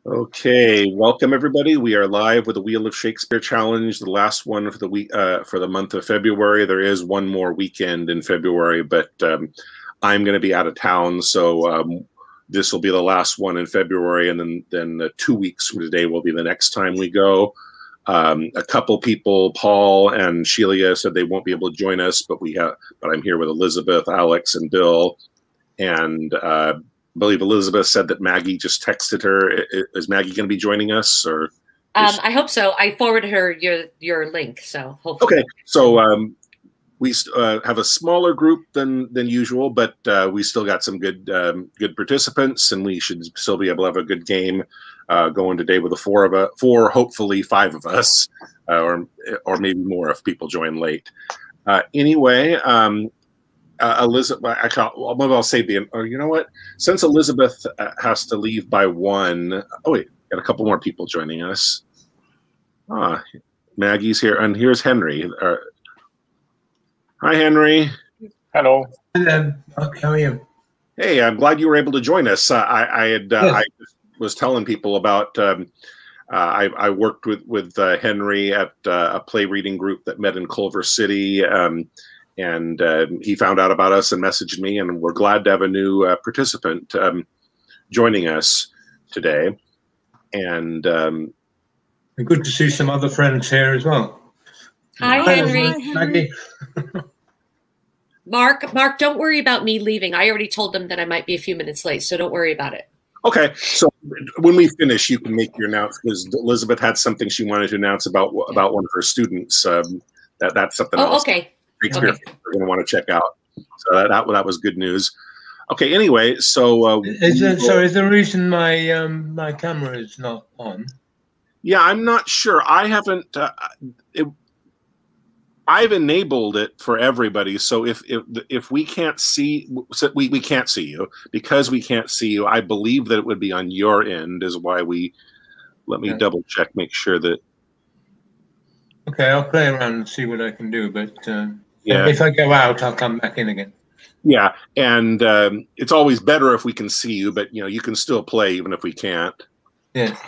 Okay, welcome everybody. We are live with the Wheel of Shakespeare Challenge, the last one for the week for the month of February. There is one more weekend in February, but I'm going to be out of town, so this will be the last one in February, and then 2 weeks from today will be the next time we go. A couple people, Paul and Sheila, said they won't be able to join us, but I'm here with Elizabeth, Alex, and Bill, and I believe Elizabeth said that Maggie just texted her. Is Maggie going to be joining us, or? I hope so. I forwarded her your link, so hopefully. Okay, so we have a smaller group than usual, but we still got some good participants, and we should still be able to have a good game going today with the four, hopefully 5 of us, or maybe more if people join late. Anyway. Elizabeth, maybe I'll save or you know what? Since Elizabeth has to leave by 1, oh wait, got a couple more people joining us. Maggie's here, and here's Henry. Hi, Henry. Hello. Hello. How are you? Hey, I'm glad you were able to join us. I was telling people about. I worked with Henry at a play reading group that met in Culver City. And he found out about us and messaged me, and we're glad to have a new participant joining us today. And good to see some other friends here as well. Hi, Henry. Maggie. Mark, don't worry about me leaving. I already told them that I might be a few minutes late, so don't worry about it. Okay, so when we finish, you can make your announcement, because Elizabeth had something she wanted to announce about one of her students. That's something else. Okay. Shakespeare we're going to want to check out. So that was good news. Okay, anyway, so is the reason my my camera is not on? Yeah, I'm not sure. I haven't. I've enabled it for everybody. So if we can't see, so we can't see you, because we can't see you. I believe that it would be on your end. Is why we let me double check, make sure that. Okay, I'll play around and see what I can do, but. Yeah. If I go out, I'll come back in again. Yeah, and it's always better if we can see you, but you can still play even if we can't. Yes.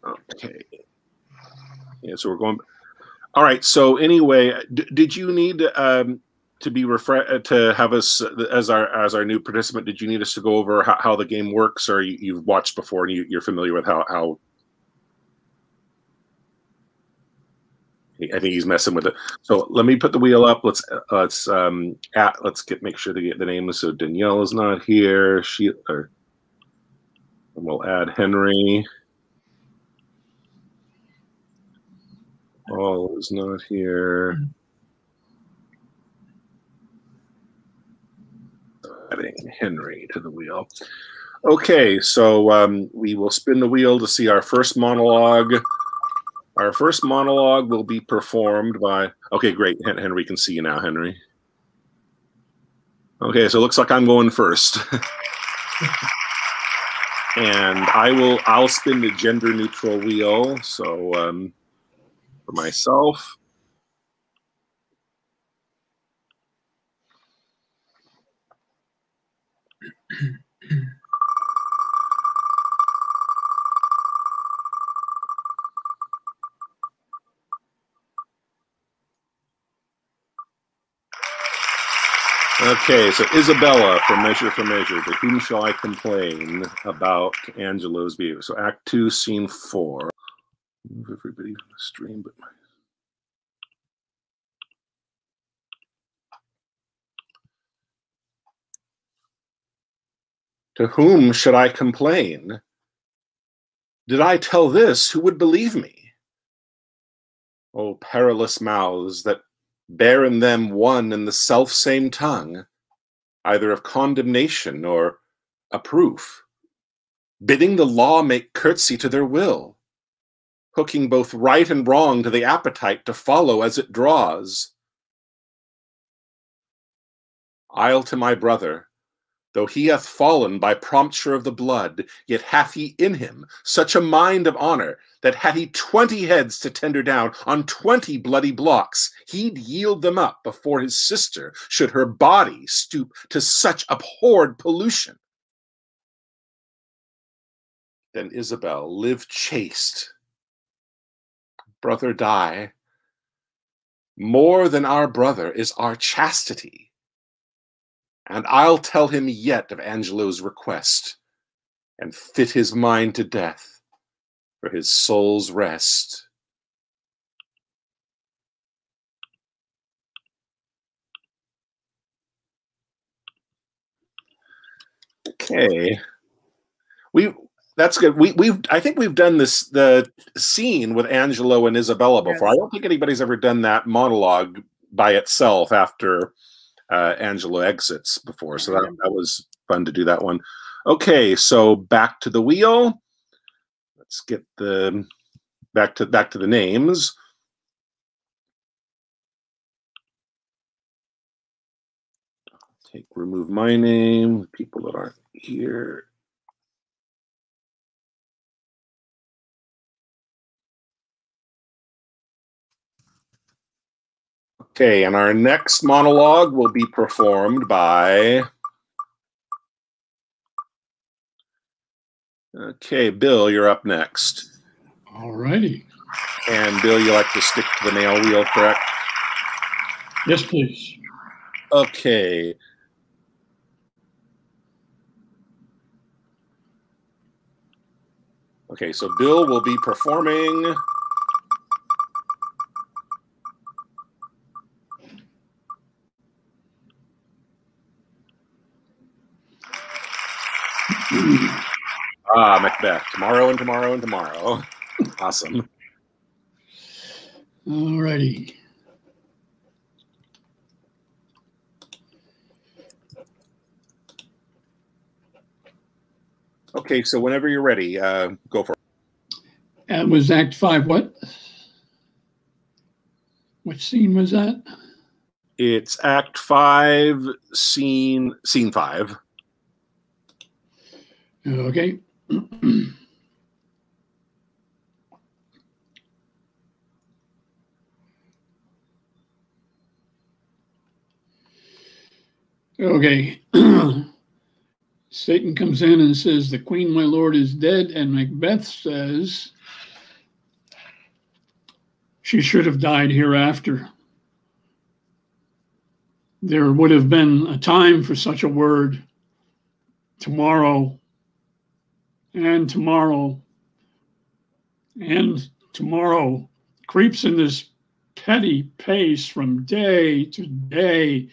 Okay. Yeah, so we're going. All right. So anyway, did you need to be to have us as our new participant? Did you need us to go over how the game works, or you've watched before and you're familiar with how? I think he's messing with it. So let me put the wheel up. Let's make sure to get the names. So Danielle is not here. And we'll add Henry. Paul is not here. Adding Henry to the wheel. Okay, so we will spin the wheel to see our first monologue. Our first monologue will be performed by. Okay, great. Henry can see you now, Henry. Okay, so it looks like I'm going first. And I'll spin the gender neutral wheel. So for myself. Okay, so Isabella from Measure for Measure. To whom shall I complain about Angelo's view? So Act 2, Scene 4. Move everybody on the stream, but to whom should I complain? Did I tell this, who would believe me? Oh, perilous mouths that bear in them one and the self-same tongue, either of condemnation or a proof, bidding the law make curtsy to their will, hooking both right and wrong to the appetite to follow as it draws. I'll to my brother, though he hath fallen by prompture of the blood, yet hath he in him such a mind of honor, that had he 20 heads to tender down on 20 bloody blocks, he'd yield them up before his sister, should her body stoop to such abhorred pollution. then Isabel, live chaste. Brother die. More than our brother is our chastity. And I'll tell him yet of Angelo's request, and fit his mind to death for his soul's rest. Okay. That's good. I think we've done the scene with Angelo and Isabella before. Yes. I don't think anybody's ever done that monologue by itself after Angelo exits before. So that was fun to do that one. Okay, so back to the wheel. Let's get the back to the names. Remove my name, people that aren't here. Okay, and our next monologue will be performed by... Okay, Bill, you're up next. All righty. And Bill, you like to stick to the male wheel, correct? Yes, please. Okay. Okay, so Bill will be performing... Macbeth. Tomorrow and tomorrow and tomorrow. Awesome. All righty. Okay, so whenever you're ready, go for it. That was Act 5. What? Which scene was that? It's Act 5, Scene 5. Okay. Okay. Satan comes in and says, "The queen, my lord, is dead." And Macbeth says, "She should have died hereafter. There would have been a time for such a word. Tomorrow, and tomorrow, and tomorrow creeps in this petty pace from day to day,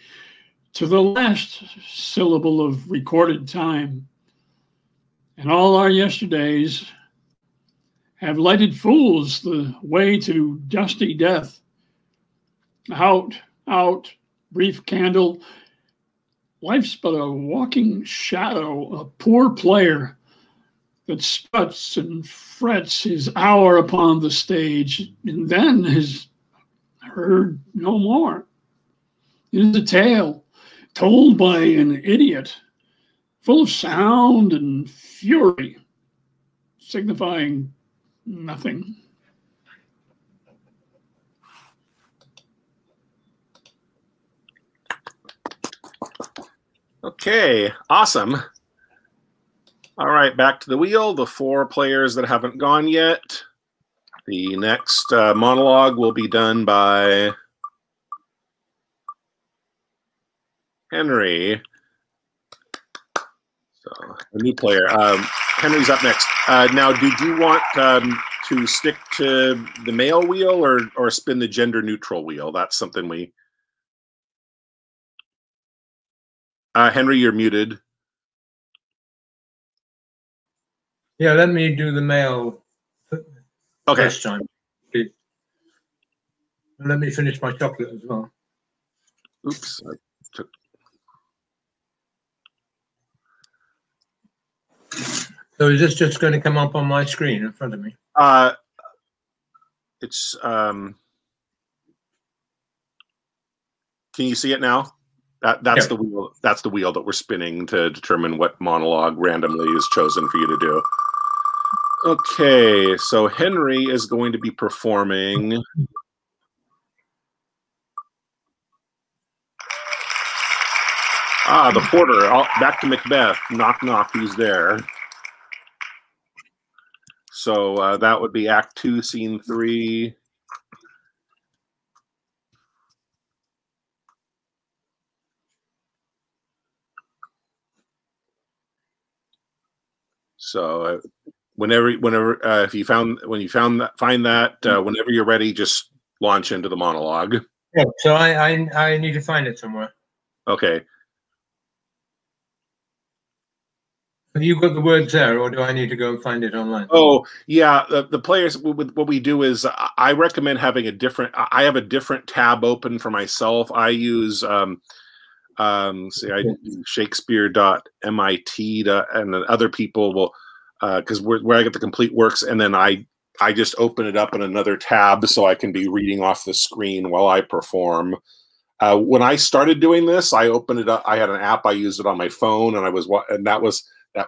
to the last syllable of recorded time. And all our yesterdays have lighted fools the way to dusty death. Out, out, brief candle. Life's but a walking shadow, a poor player that struts and frets his hour upon the stage, and then is heard no more. It is a tale told by an idiot, full of sound and fury, signifying nothing." Okay, awesome. All right, back to the wheel. The 4 players that haven't gone yet. The next monologue will be done by Henry. So, a new player. Henry's up next. Now, did you want to stick to the male wheel or spin the gender neutral wheel? That's something we... Henry, you're muted. Yeah, let me do the male Okay. this time, please. And let me finish my chocolate as well. Oops. So is this just going to come up on my screen in front of me? It's can you see it now? That's yeah. the wheel. That's the wheel that we're spinning to determine what monologue randomly is chosen for you to do. Okay, so Henry is going to be performing the porter. Back to Macbeth. Knock, knock, who's there? So that would be Act 2, Scene 3. So whenever if you find that whenever you're ready, just launch into the monologue. Yeah, so I need to find it somewhere. Okay. Have you got the words there, or do I need to go and find it online? Oh, yeah. The players, what we do is I recommend having a different. I have a different tab open for myself. I use Shakespeare.mit, and then other people will because where I get the complete works, and then I just open it up in another tab so I can be reading off the screen while I perform. When I started doing this, I opened it up. I had an app. I used it on my phone, and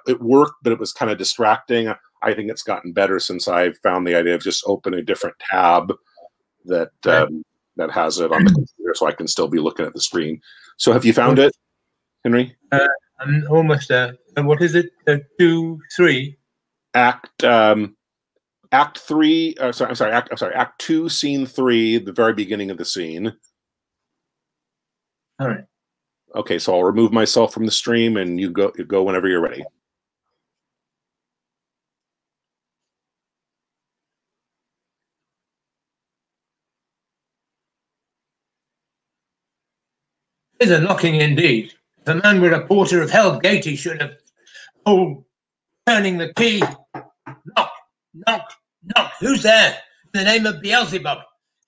it worked, but it was kind of distracting. I think it's gotten better since I found the idea of just open a different tab that that has it on the computer, so I can still be looking at the screen. So, have you found it, Henry? I'm almost there. What is it? 2, 3. Act 3. Act 2, Scene 3. The very beginning of the scene. All right. Okay, so I'll remove myself from the stream, and you go whenever you're ready. It is a knocking indeed. The man with a porter of hell gate, he should have. Oh, turning the key. Knock, knock, knock. Who's there? In the name of Beelzebub.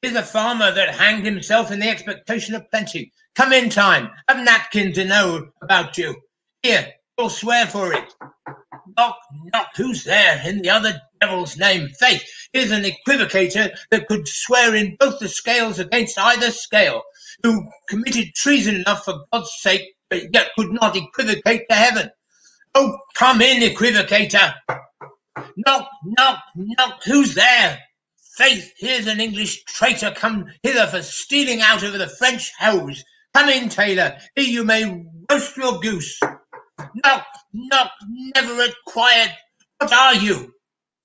Here's a farmer that hanged himself in the expectation of plenty. Come in time. Have Natkin to know about you. Here, you'll swear for it. Knock, knock. Who's there? In the other devil's name. Faith, here's an equivocator that could swear in both the scales against either scale, who committed treason enough for God's sake, but yet could not equivocate to heaven. Oh, come in, equivocator. Knock, knock, knock. Who's there? Faith, here's an English traitor come hither for stealing out of the French hose. Come in, tailor. Here you may roast your goose. Knock, knock, never at quiet. What are you?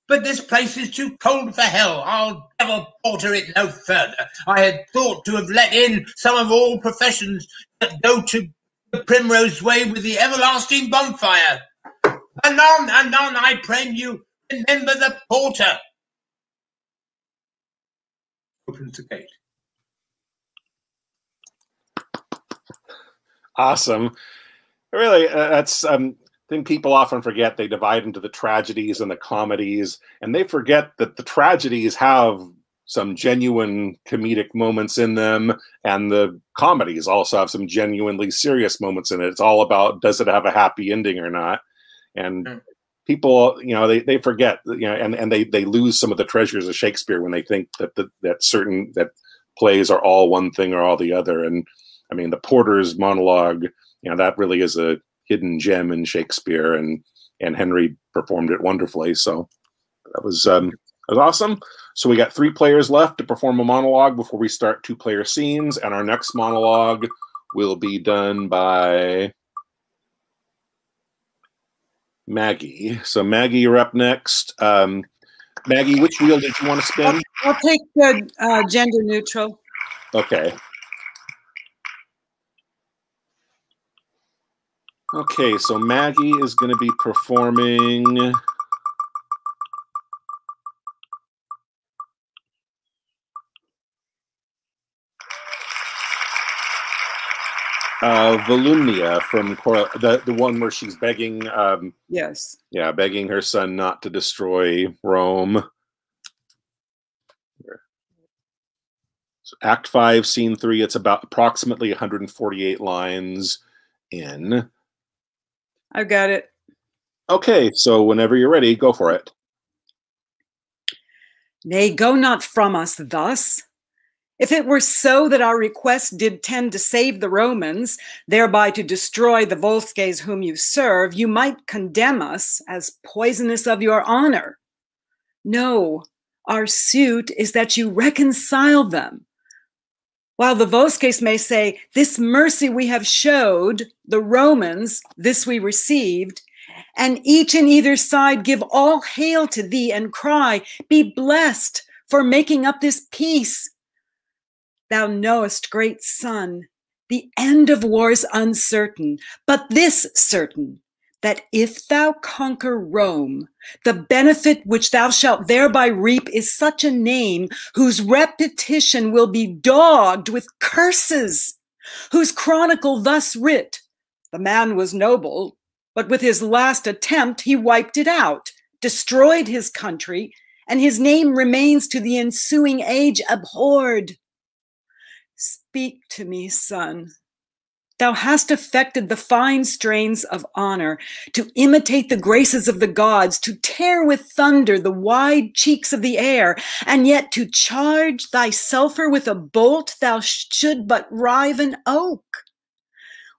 But this place is too cold for hell. I'll devil porter it no further. I had thought to have let in some of all professions that go to the primrose way with the everlasting bonfire. Anon, anon, I pray you, remember the porter. Opens the gate. Awesome. Really, that's I think people often forget they divide into the tragedies and the comedies, and they forget that the tragedies have some genuine comedic moments in them, and the comedies also have some genuinely serious moments in it. It's all about, does it have a happy ending or not? And people, they forget, and they lose some of the treasures of Shakespeare when they think that plays are all one thing or all the other. And I mean, the Porter's monologue, that really is a hidden gem in Shakespeare, and Henry performed it wonderfully. So that was awesome. So we got 3 players left to perform a monologue before we start 2-player scenes, and our next monologue will be done by Maggie. So Maggie, you're up next. Maggie, which wheel did you want to spin? I'll take the gender neutral. Okay. Okay, so Maggie is going to be performing Volumnia from the one where she's begging Yes. Yeah, begging her son not to destroy Rome. So Act 5, Scene 3, it's about approximately 148 lines in. I've got it. Okay, so whenever you're ready, go for it. Nay, go not from us thus. If it were so that our request did tend to save the Romans, thereby to destroy the Volsces whom you serve, you might condemn us as poisonous of your honor. No, our suit is that you reconcile them. While the Volsces may say, this mercy we have showed, the Romans, this we received, and each in either side give all hail to thee and cry, be blessed for making up this peace. Thou knowest, great son, the end of war's uncertain, but this certain, that if thou conquer Rome, the benefit which thou shalt thereby reap is such a name whose repetition will be dogged with curses, whose chronicle thus writ, the man was noble, but with his last attempt he wiped it out, destroyed his country, and his name remains to the ensuing age abhorred. Speak to me, son. Thou hast affected the fine strains of honor, to imitate the graces of the gods, to tear with thunder the wide cheeks of the air, and yet to charge thy sulphur with a bolt thou should but rive an oak.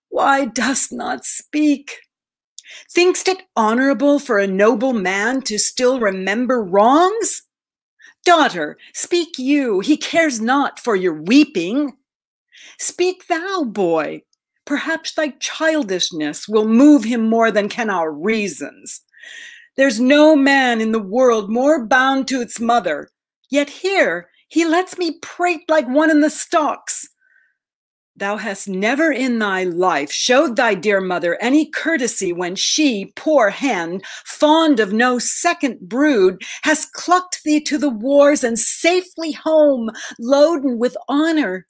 Why dost not speak? Think'st it honorable for a noble man to still remember wrongs? Daughter, speak you, he cares not for your weeping. Speak thou, boy. Perhaps thy childishness will move him more than can our reasons. There's no man in the world more bound to its mother, yet here he lets me prate like one in the stocks. Thou hast never in thy life showed thy dear mother any courtesy when she, poor hen, fond of no second brood, has clucked thee to the wars and safely home, loaden with honor.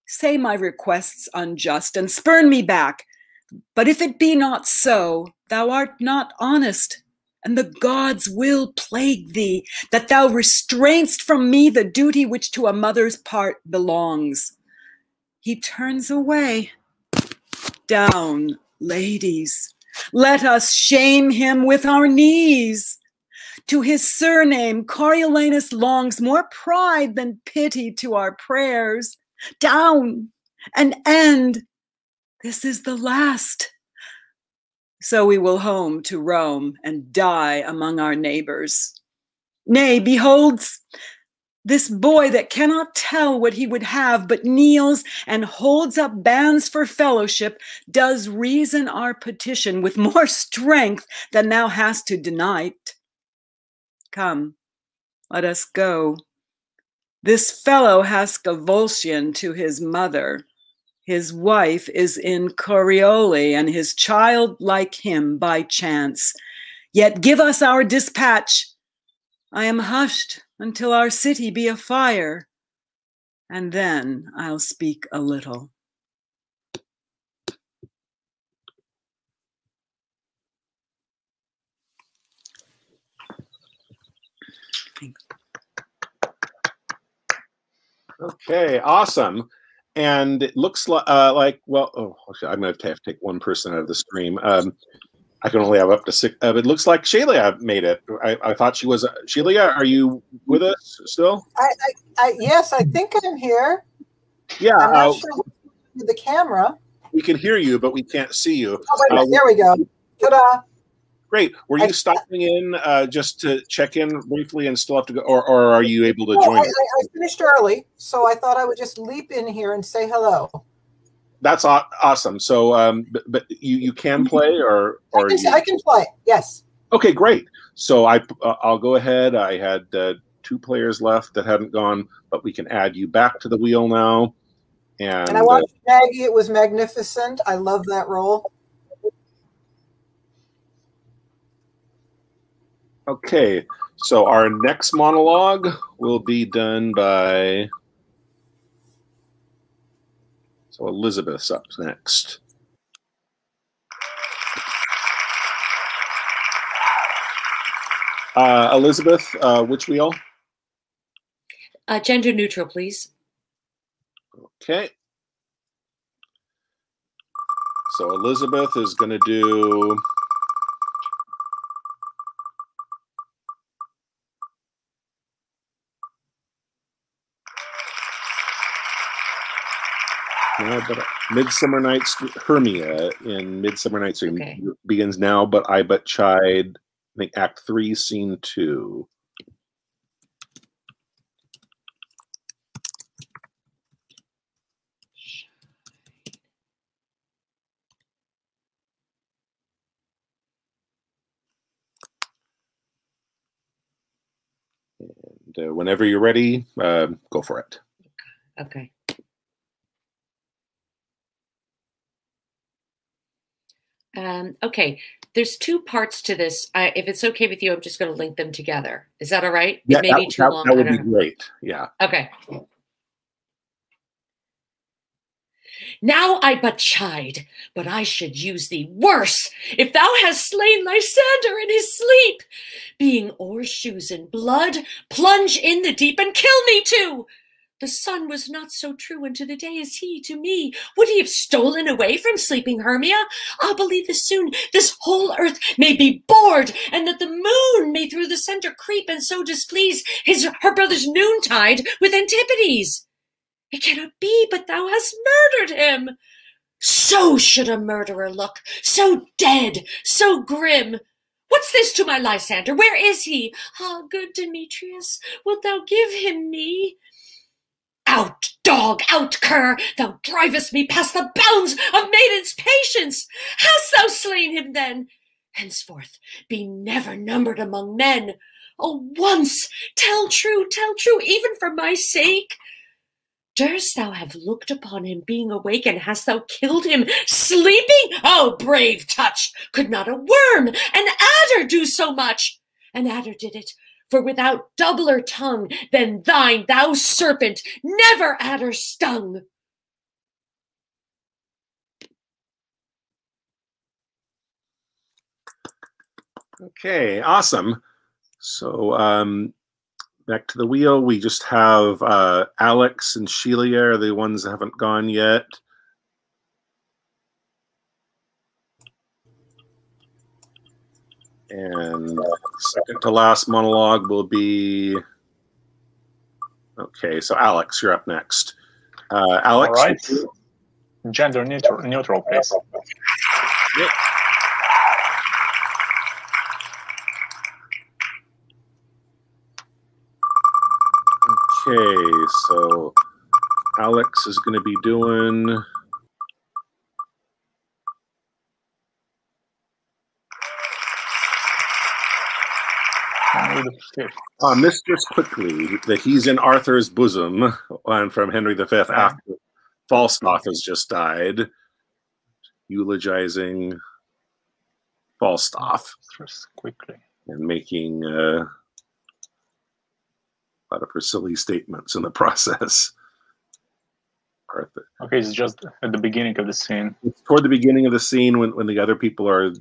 Say my requests unjust, and spurn me back. But if it be not so, thou art not honest, and the gods will plague thee, that thou restrainst from me the duty which to a mother's part belongs. He turns away. Down, ladies. Let us shame him with our knees. To his surname Coriolanus longs more pride than pity to our prayers. Down, an end. This is the last. So we will home to Rome and die among our neighbors. Nay, beholds this boy that cannot tell what he would have, but kneels and holds up bands for fellowship, does reason our petition with more strength than thou hast to deny it. Come, let us go. This fellow has convulsion to his mother. His wife is in Corioli, and his child like him by chance. Yet give us our dispatch. I am hushed until our city be afire, and then I'll speak a little. Okay, awesome. And it looks well, oh, I'm going to have to take one person out of the stream. I can only have up to 6. It looks like Sheila made it. I thought she was. Sheila, are you with us still? Yes, I think I'm here. Yeah. I'm not sure with the camera. We can hear you, but we can't see you. Oh, there we go. Ta-da. Great. Were you stopping in just to check in briefly and still have to go, or are you able to join us? I finished early, so I thought I would just leap in here and say hello. That's awesome. So, but you can play, or I can play. Yes. Okay, great. So I'll go ahead. I had 2 players left that hadn't gone, but we can add you back to the wheel now. And I watched Maggie. It was magnificent. I love that role. Okay, so our next monologue will be done by. So Elizabeth's up next. Elizabeth, which wheel? Gender neutral, please. Okay. So Elizabeth is going to do. But Midsummer Night's Hermia in Midsummer Night's Dream begins now, but I but chide. I think Act 3, Scene 2. whenever you're ready, go for it. Okay. Okay, there's two parts to this. If it's okay with you, I'm just going to link them together. Is that all right? Yeah, it may be too long. That would be great. Yeah. Okay. Now I but chide, but I should use thee worse, if thou hast slain Lysander in his sleep. Being o'ershoes in blood, plunge in the deep and kill me too. The sun was not so true unto the day as he to me. Would he have stolen away from sleeping Hermia? I'll believe this soon. This whole earth may be bored, and that the moon may through the center creep, and so displease her brother's noontide with Antipodes. It cannot be, but thou hast murdered him. So should a murderer look, so dead, so grim. What's this to my Lysander? Where is he? Ah, good Demetrius, wilt thou give him me? Out, dog, out, cur! Thou drivest me past the bounds of maiden's patience. Hast thou slain him then? Henceforth be never numbered among men. Oh, once, tell true, even for my sake. Durst thou have looked upon him being awake, and hast thou killed him sleeping? Oh, brave touch! Could not a worm, an adder, do so much? An adder did it, for without doubler tongue than thine, thou serpent, never adder stung. Okay, awesome. So back to the wheel. We just have Alex and Sheila are the ones that haven't gone yet. And second to last monologue will be, okay, so Alex, you're up next. Alex. All right. Gender neutral, please. Yep. Okay, so Alex is going to be doing Mistress Quickly, that he's in Arthur's bosom, and from Henry V after Falstaff has just died, eulogizing Falstaff Quickly and making a lot of her silly statements in the process. Arthur. Okay, it's just at the beginning of the scene. It's toward the beginning of the scene when the other people are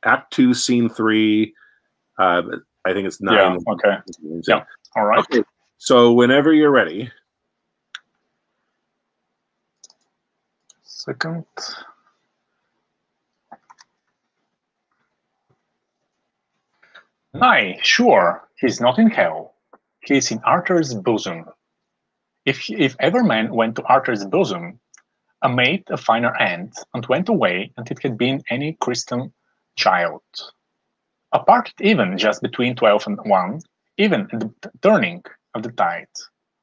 Act 2, Scene 3. I think it's 9. Yeah, okay. Yeah, all right. Okay. So whenever you're ready. Second. Nay, sure, he's not in hell. He is in Arthur's bosom. If ever man went to Arthur's bosom, a made a finer end, and went away, and it had been any Christian child. Apart even just between 12 and 1, even at the turning of the tide.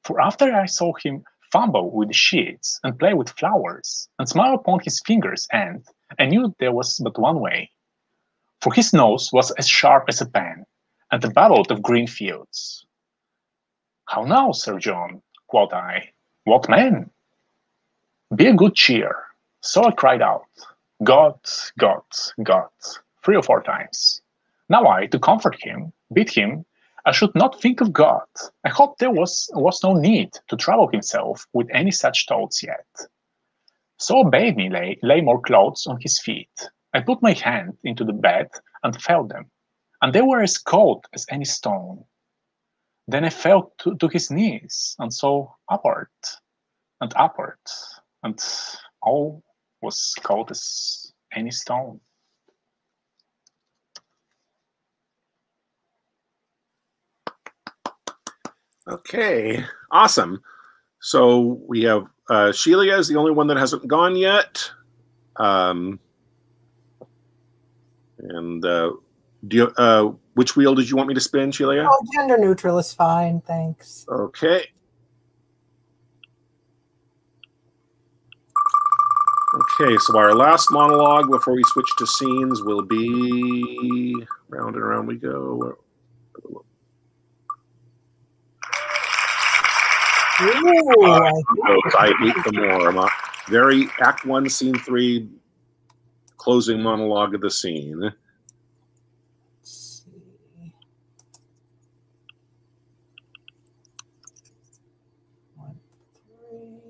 For after I saw him fumble with the sheets, and play with flowers, and smile upon his fingers' end, I knew there was but one way. For his nose was as sharp as a pen, and the ballad of green fields. How now, Sir John, quoth I, what man? Be a good cheer. So I cried out, God, God, God, 3 or 4 times. Now I, to comfort him, bid him, I should not think of God. I hoped there was no need to trouble himself with any such thoughts yet. So bade me lay more clothes on his feet. I put my hand into the bed and felt them, and they were as cold as any stone. Then I fell to his knees, and so upward, and all was cold as any stone. Okay, awesome. So we have Sheila is the only one that hasn't gone yet. And do you, which wheel did you want me to spin, Sheila? Oh, gender neutral is fine, thanks. Okay. Okay, so our last monologue before we switch to scenes will be round and around we go. I hate the more. Very Act 1, Scene 3, closing monologue of the scene. Let's see. One, three.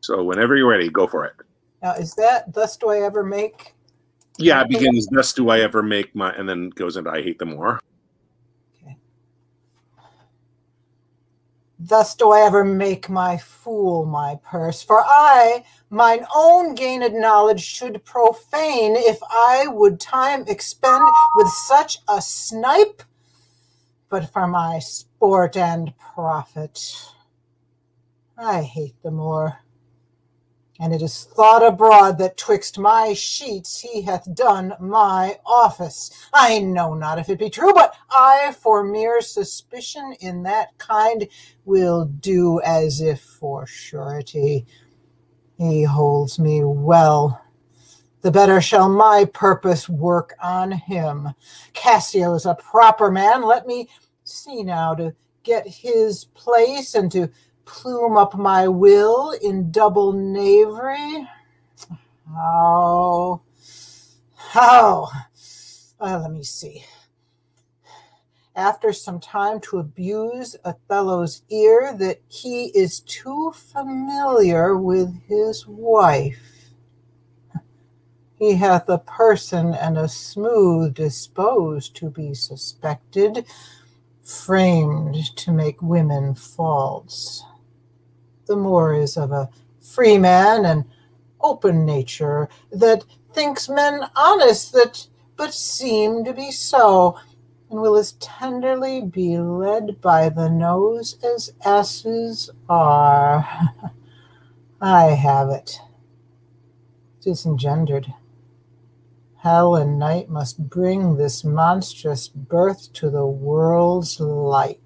So whenever you're ready, go for it. Now, is that thus do I ever make? Yeah, it begins, thus do I ever make my, and then goes into I hate the more. Okay. Thus do I ever make my fool my purse, for I mine own gained knowledge should profane if I would time expend with such a snipe, but for my sport and profit, I hate the more. And it is thought abroad that twixt my sheets he hath done my office. I know not if it be true, but I for mere suspicion in that kind will do as if for surety. He holds me well. The better shall my purpose work on him. Cassio is a proper man. Let me see now to get his place and to plume up my will in double knavery. How? Let me see. After some time to abuse Othello's ear that he is too familiar with his wife. He hath a person and a smooth disposed to be suspected, framed to make women false. The Moor is of a free man and open nature, that thinks men honest that but seem to be so, and will as tenderly be led by the nose as asses are. I have it. 'Tis engendered. Hell and night must bring this monstrous birth to the world's light.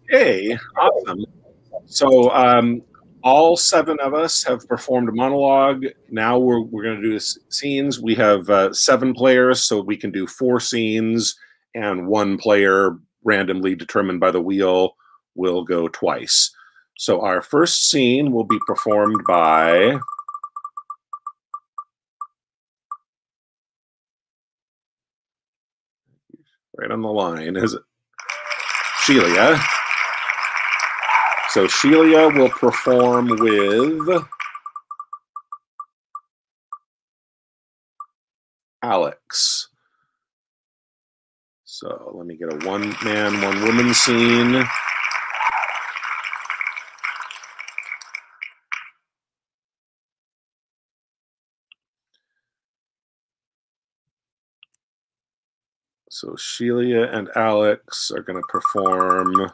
Hey, awesome. So all 7 of us have performed a monologue. Now we're going to do scenes. We have 7 players, so we can do 4 scenes, and 1 player randomly determined by the wheel will go twice. So our first scene will be performed by right on the line is Shelia. So Shelia will perform with Alex. So let me get a 1-man, 1-woman scene. So Shelia and Alex are going to perform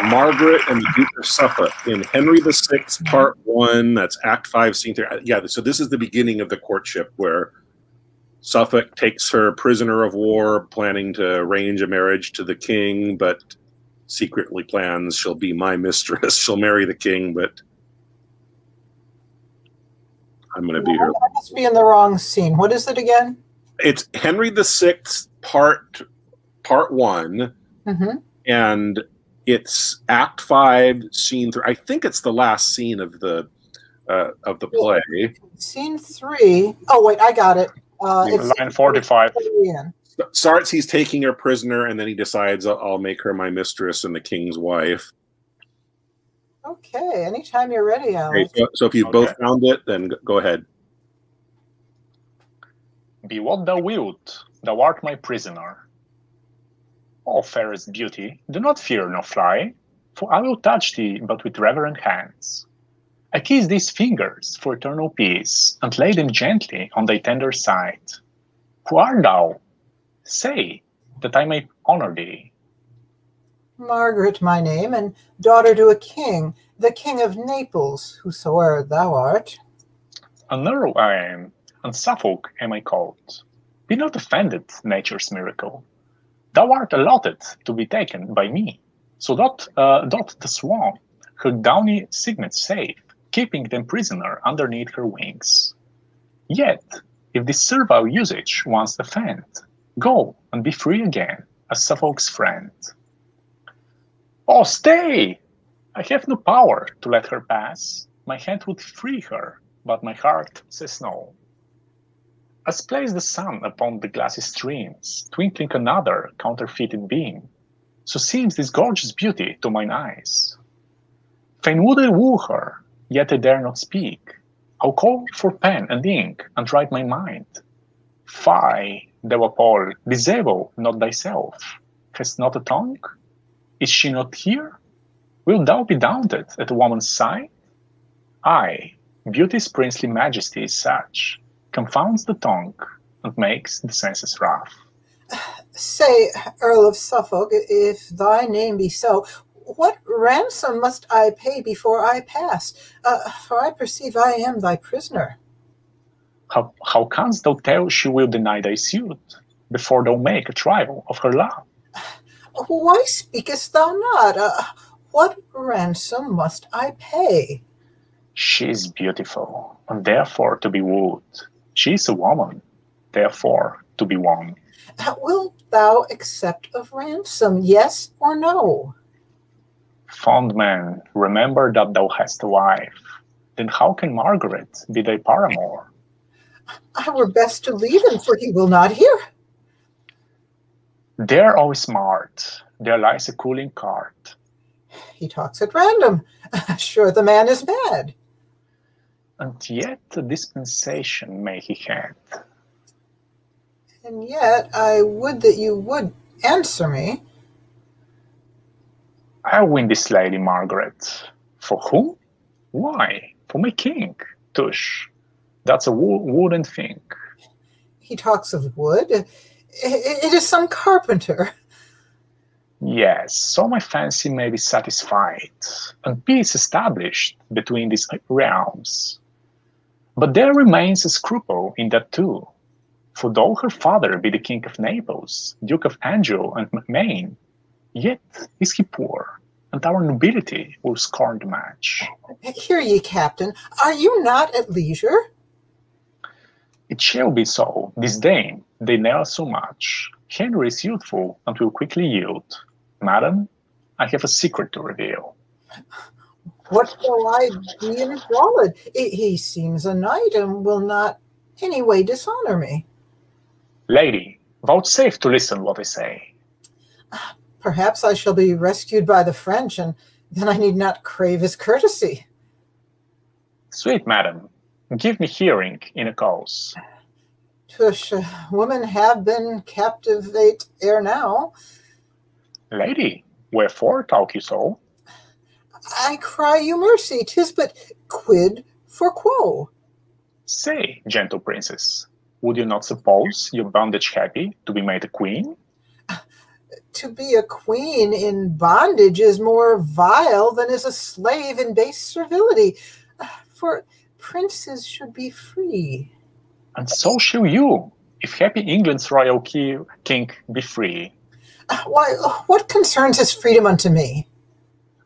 Margaret and the Duke of Suffolk in Henry VI, Part 1. That's Act 5, Scene 3. Yeah, so this is the beginning of the courtship where Suffolk takes her prisoner of war, planning to arrange a marriage to the king, but secretly plans she'll be my mistress. She'll marry the king, but I'm going to be her. I must be in the wrong scene. What is it again? It's Henry VI, Part 1, and it's Act 5, Scene 3. I think it's the last scene of the play. Scene 3. Oh wait, I got it. It's line 45. Starts, he's taking her prisoner, and then he decides, I'll make her my mistress and the king's wife. Okay, anytime you're ready, Alex. Great. So if you both found it, then go ahead. Be what thou wilt, thou art my prisoner. O fairest beauty, do not fear nor fly, for I will touch thee but with reverent hands. I kiss these fingers for eternal peace, and lay them gently on thy tender side. Who art thou? Say, that I may honor thee. Margaret my name, and daughter to a king, the king of Naples, whosoe'er thou art. An earl I am, and Suffolk am I called. Be not offended, nature's miracle. Thou art allotted to be taken by me. So doth the swan her downy signet safe, keeping them prisoner underneath her wings. Yet, if this servile usage once offend, go and be free again, as Suffolk's friend. Oh, stay! I have no power to let her pass. My hand would free her, but my heart says no. As plays the sun upon the glassy streams, twinkling another counterfeited beam, so seems this gorgeous beauty to mine eyes. Fain would I woo her, yet I dare not speak. I'll call for pen and ink and write my mind. Fie, thou Apollo, disable not thyself. Hast not a tongue? Is she not here? Wilt thou be daunted at a woman's sight? Aye, beauty's princely majesty is such, confounds the tongue and makes the senses rough. Say, Earl of Suffolk, if thy name be so, what ransom must I pay before I pass? For I perceive I am thy prisoner. How canst thou tell she will deny thy suit, before thou make a trial of her love? Why speakest thou not? What ransom must I pay? She is beautiful, and therefore to be wooed. She is a woman, therefore to be won. Wilt thou accept of ransom, yes or no? Fond man, remember that thou hast a wife. Then how can Margaret be thy paramour? I were best to leave him, for he will not hear. There all is smart. There lies a cooling cart. He talks at random. Sure the man is mad. And yet a dispensation may he had. And yet I would that you would answer me. I'll win this lady, Margaret. For whom? Why? For my king. Tush. That's a wooden thing. He talks of wood. It is some carpenter. Yes, so my fancy may be satisfied, and peace established between these realms. But there remains a scruple in that too. For though her father be the King of Naples, Duke of Anjou and Maine, yet is he poor, and our nobility will scorn the match. Hear ye, Captain, are you not at leisure? It shall be so. Disdain, they ne'er so much. Henry is youthful and will quickly yield. Madam, I have a secret to reveal. What shall I be in his wallet? He seems a knight and will not any way dishonor me. Lady, vouchsafe to listen what I say. Perhaps I shall be rescued by the French, and then I need not crave his courtesy. Sweet madam, give me hearing in a cause. Tush, women have been captivate ere now. Lady, wherefore talk you so? I cry you mercy, 'tis but quid for quo. Say, gentle princess, would you not suppose your bondage happy to be made a queen? To be a queen in bondage is more vile than is a slave in base servility, for princes should be free. And so shall you, if happy England's royal king be free. Why, what concerns his freedom unto me?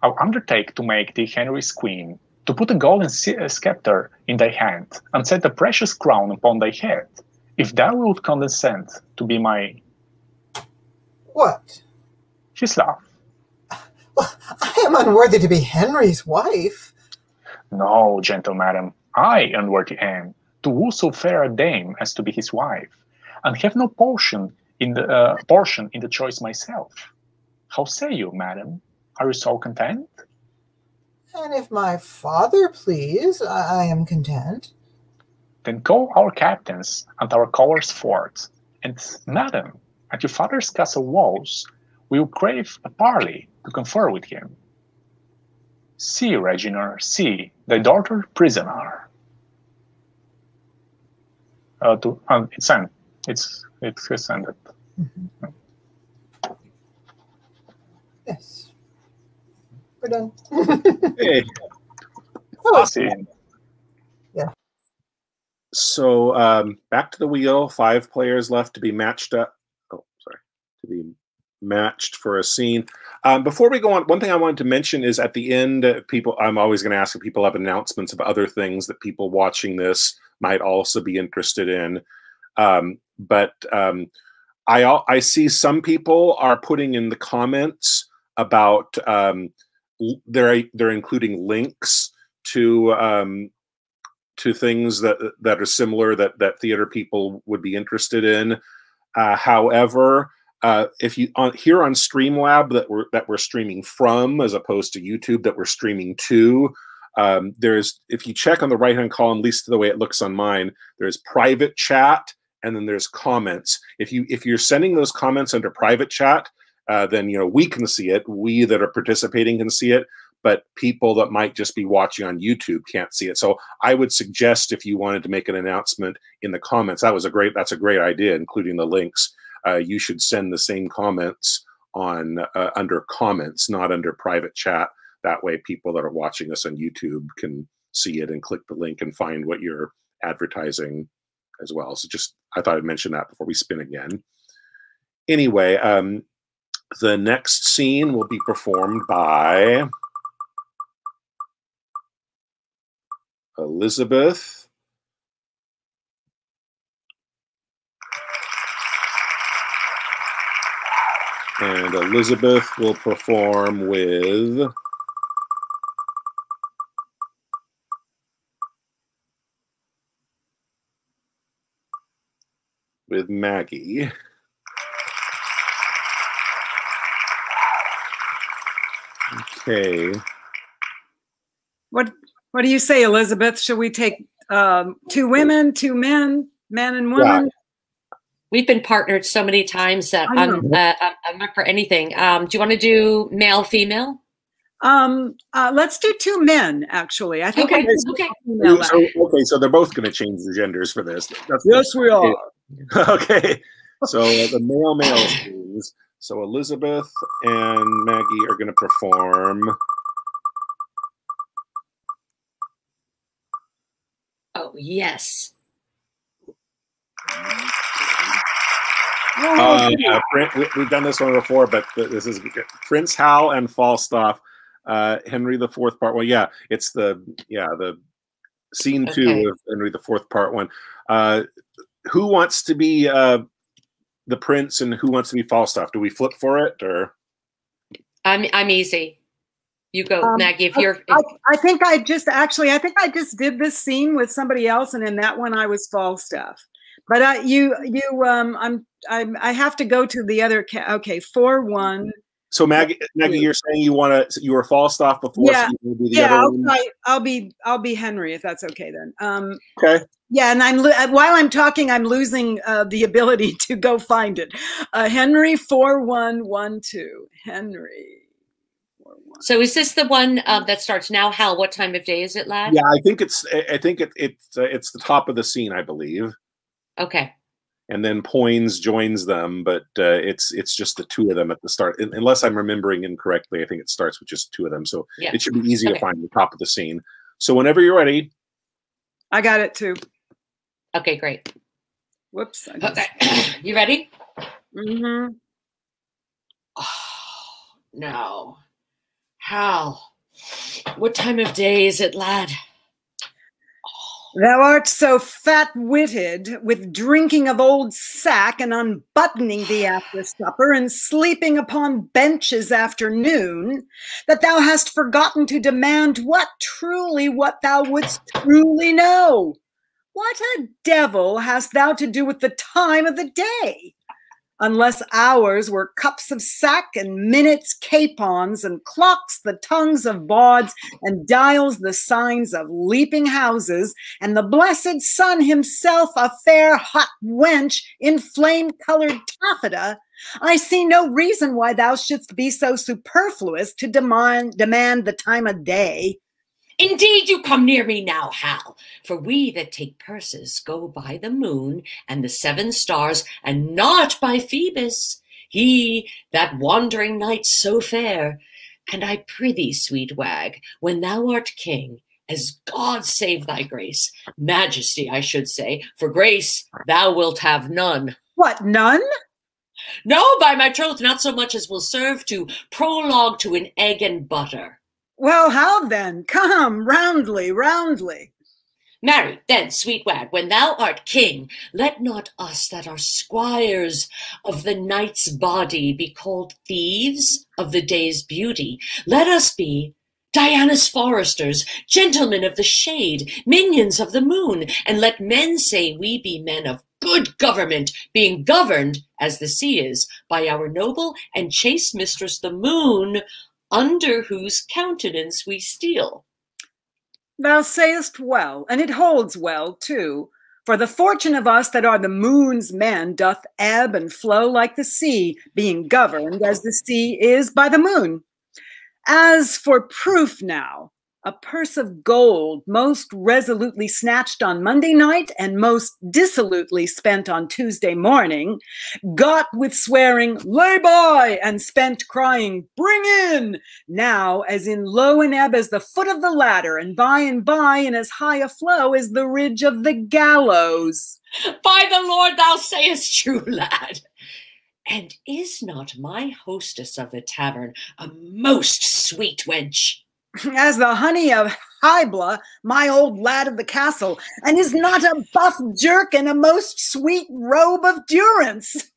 I'll undertake to make thee Henry's queen, to put a golden scepter in thy hand, and set a precious crown upon thy head, if thou wilt condescend to be my... What? His love. Well, I am unworthy to be Henry's wife. No, gentle madam, I unworthy am, to woo so fair a dame as to be his wife, and have no portion in the choice myself. How say you, madam? Are you so content? And if my father please, I am content. Then call our captains and our colors forth, and madam, at your father's castle walls, we will crave a parley to confer with him. See, Reginer, see, thy daughter prisoner. It's sent. It's sent. Mm-hmm. Yes. We're done. Hey. Oh, Yeah. So back to the wheel. 5 players left to be matched up. Oh, sorry. To be matched for a scene. Before we go on, one thing I wanted to mention is at the end, I'm always going to ask if people have announcements of other things that people watching this might also be interested in. I see some people are putting in the comments about they're including links to things that are similar that theater people would be interested in. However, if you here on Streamlab that we're streaming from, as opposed to YouTube that we're streaming to, if you check on the right hand column, at least the way it looks on mine, there's private chat and then there's comments. If you're sending those comments under private chat, then we can see it. We that are participating can see it, but people that might just be watching on YouTube can't see it. So I would suggest if you wanted to make an announcement in the comments, that's a great idea, including the links. You should send the same comments on under comments, not under private chat. That way people that are watching us on YouTube can see it and click the link and find what you're advertising as well. So I thought I'd mention that before we spin again. Anyway, the next scene will be performed by Elizabeth. And Elizabeth will perform with Maggie. Okay. What do you say, Elizabeth? Should we take 2 women, 2 men, man and woman? Yeah. We've been partnered so many times that I'm up for anything. Do you want to do male, female? Let's do 2 men, actually. I think. Okay. So they're both going to change the genders for this. Yes, we are. Okay. So the male scenes. So Elizabeth and Maggie are going to perform. Oh, yes. We've done this one before, but this is Prince Hal and Falstaff, Henry IV part 1. Yeah, it's the scene 2 of Henry IV part 1. Who wants to be the prince and who wants to be Falstaff? Do we flip for it, or? I'm easy. You go, Maggie. I think I just did this scene with somebody else, and in that one I was Falstaff. But I have to go to the other. Okay, 4-1. So Maggie, you're saying you were Falstaff before? Yeah, so you be the other one? I'll be Henry if that's okay then. Okay. Yeah, and while I'm talking, I'm losing the ability to go find it. Henry 4112. Henry. So is this the one that starts now? Hal, what time of day is it, lad? Yeah, I think it's the top of the scene, I believe. Okay. And then Poins joins them, but it's just the 2 of them at the start. Unless I'm remembering incorrectly, I think it starts with just 2 of them. So it should be easy to find the top of the scene. So whenever you're ready. I got it too. Okay, great. Whoops. Okay. You ready? Mm-hmm. Oh, no. Hal, what time of day is it, lad? Thou art so fat-witted with drinking of old sack and unbuttoning thee after supper and sleeping upon benches after noon, that thou hast forgotten to demand what thou wouldst truly know. What a devil hast thou to do with the time of the day? Unless hours were cups of sack and minutes capons and clocks the tongues of bawds and dials the signs of leaping houses and the blessed sun himself a fair hot wench in flame-colored taffeta, I see no reason why thou shouldst be so superfluous to demand the time of day. Indeed, you come near me now, Hal, for we that take purses go by the moon and the 7 stars, and not by Phoebus, he that wandering night so fair. And I prithee, sweet wag, when thou art king, as God save thy grace, majesty, I should say, for grace thou wilt have none. What, none? No, by my troth, not so much as will serve to prologue to an egg and butter. Well, how then? Come, roundly, roundly. Marry, then, sweet wag, when thou art king, let not us that are squires of the night's body be called thieves of the day's beauty. Let us be Diana's foresters, gentlemen of the shade, minions of the moon, and let men say we be men of good government, being governed, as the sea is, by our noble and chaste mistress the moon, under whose countenance we steal. Thou sayest well, and it holds well, too. For the fortune of us that are the moon's men doth ebb and flow like the sea, being governed as the sea is by the moon. As for proof now, a purse of gold most resolutely snatched on Monday night and most dissolutely spent on Tuesday morning, got with swearing, lay by, and spent crying, bring in, now as in low and ebb as the foot of the ladder, and by in as high a flow as the ridge of the gallows. By the Lord, thou sayest true, lad. And is not my hostess of the tavern a most sweet wench? As the honey of Hybla, my old lad of the castle, and is not a buff jerkin a most sweet robe of durance?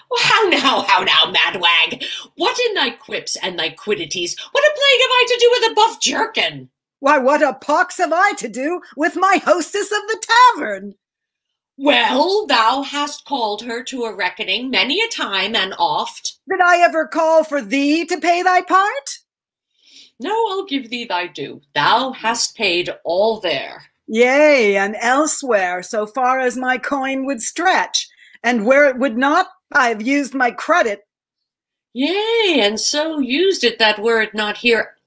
Well, how now, mad wag? What in thy quips and thy quiddities, what a plague have I to do with a buff jerkin? Why, what a pox have I to do with my hostess of the tavern? Well, thou hast called her to a reckoning many a time and oft. Did I ever call for thee to pay thy part? No, I'll give thee thy due. Thou hast paid all there. Yea, and elsewhere, so far as my coin would stretch. And where it would not, I have used my credit. Yea, and so used it that were it not here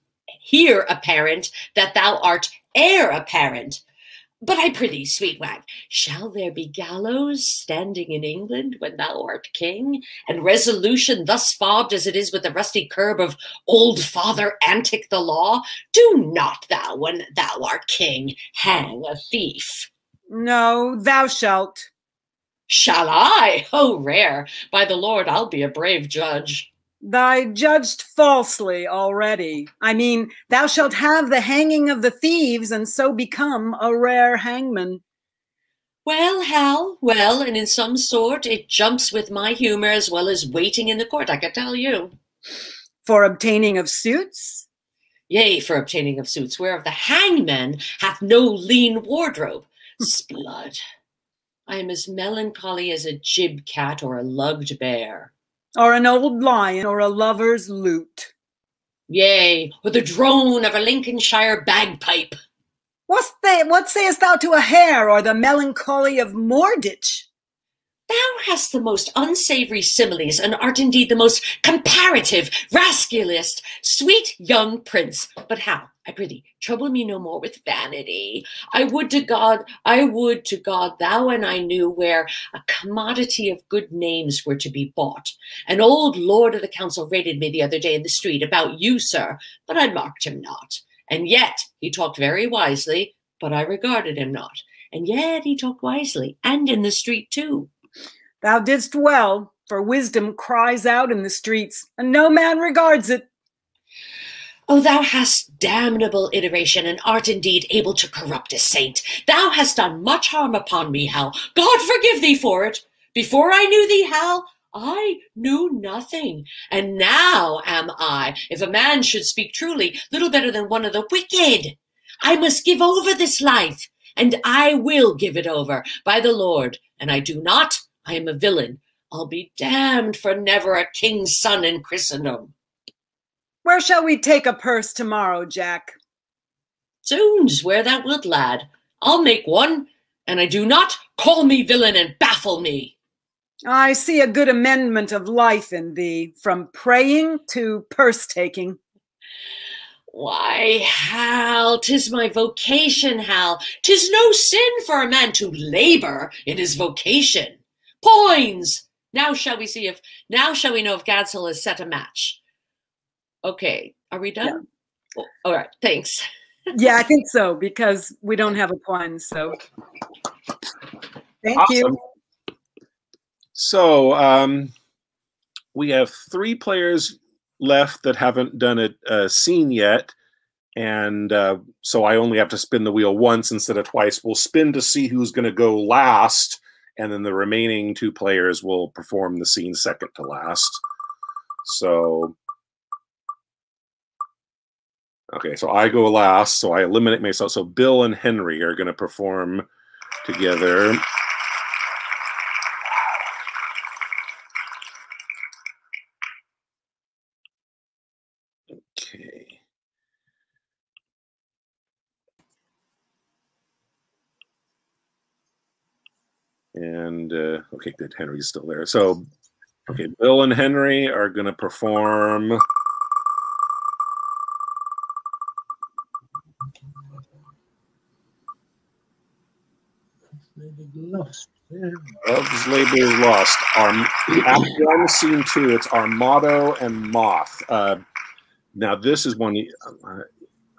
apparent that thou art heir apparent. But I prithee, sweet wag, shall there be gallows standing in England when thou art king, and resolution thus fobbed as it is with the rusty curb of old Father Antic the law? Do not thou, when thou art king, hang a thief. No, thou shalt. Shall I? Oh, rare. By the Lord, I'll be a brave judge. Thy judged falsely already. I mean, thou shalt have the hanging of the thieves, and so become a rare hangman. Well, Hal, well, and in some sort it jumps with my humor as well as waiting in the court, I can tell you. For obtaining of suits? Yea, for obtaining of suits, whereof the hangman hath no lean wardrobe. Sblood, I am as melancholy as a gib cat or a lugged bear. Or an old lion, or a lover's lute. Yea, or the drone of a Lincolnshire bagpipe. What sayest thou to a hare, or the melancholy of Moorditch? Thou hast the most unsavory similes, and art indeed the most comparative, rascalist, sweet young prince. But how, I prithee, trouble me no more with vanity. I would to God thou and I knew where a commodity of good names were to be bought. An old lord of the council rated me the other day in the street about you, sir, but I marked him not. And yet he talked very wisely, but I regarded him not. And yet he talked wisely, and in the street too. Thou didst well, for wisdom cries out in the streets, and no man regards it. Oh, thou hast damnable iteration, and art indeed able to corrupt a saint. Thou hast done much harm upon me, Hal. God forgive thee for it. Before I knew thee, Hal, I knew nothing. And now am I, if a man should speak truly, little better than one of the wicked. I must give over this life, and I will give it over, by the Lord. And I do not, I am a villain. I'll be damned for never a king's son in Christendom. Where shall we take a purse tomorrow, Jack? Zoons, where thou wilt, lad. I'll make one, and I do not call me villain and baffle me. I see a good amendment of life in thee, from praying to purse-taking. Why, Hal, 'tis my vocation, Hal. 'Tis no sin for a man to labor in his vocation. Poins! Now shall we know if Gadshill has set a match. Okay, are we done? Yeah. All right, thanks. Yeah, I think so, because we don't have a point, so. Thank you. So, we have 3 players left that haven't done a scene yet. And so I only have to spin the wheel once instead of twice. We'll spin to see who's going to go last, and then the remaining 2 players will perform the scene second to last. So, okay, so I go last, so I eliminate myself. So Bill and Henry are going to perform together. Okay. And okay, good. Henry's still there. So, okay, Bill and Henry are going to perform. Lost. Yeah. Love's Labor is Lost. Act 1, Scene 2. It's Armado and Moth. Now, this is one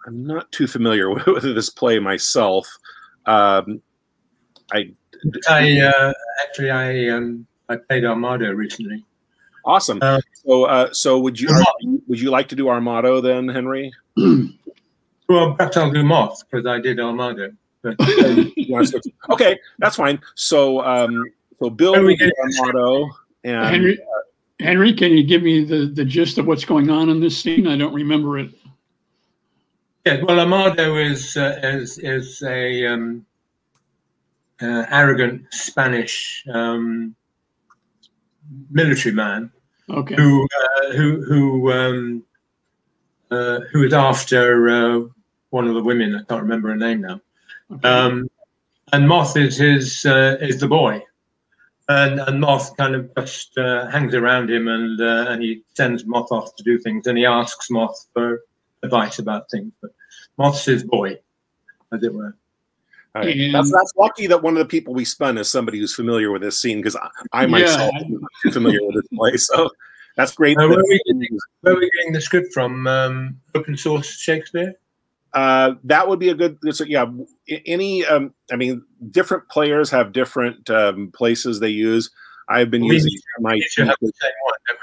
I'm not too familiar with this play myself. Actually I played Armado recently. Awesome. So would you like to do Armado then, Henry? Well, perhaps I'll do Moth because I did Armado. But, okay, that's fine. So Bill will do Armado, and Henry, can you give me the gist of what's going on in this scene? I don't remember it. Yeah, well, Armado is a arrogant Spanish military man, okay, who is after one of the women. I can't remember her name now. Okay. And Moth is the boy, and Moth kind of just hangs around him, and he sends Moth off to do things, and he asks Moth for advice about things. But Moth's his boy, as it were. Right. That's lucky that one of the people we spun is somebody who's familiar with this scene, because I myself am not too familiar with this play. So that's great. Where are we getting the script from? Open source Shakespeare? That would be a good. So yeah, any. I mean, different players have different places they use. I've been using my. You have the same one, don't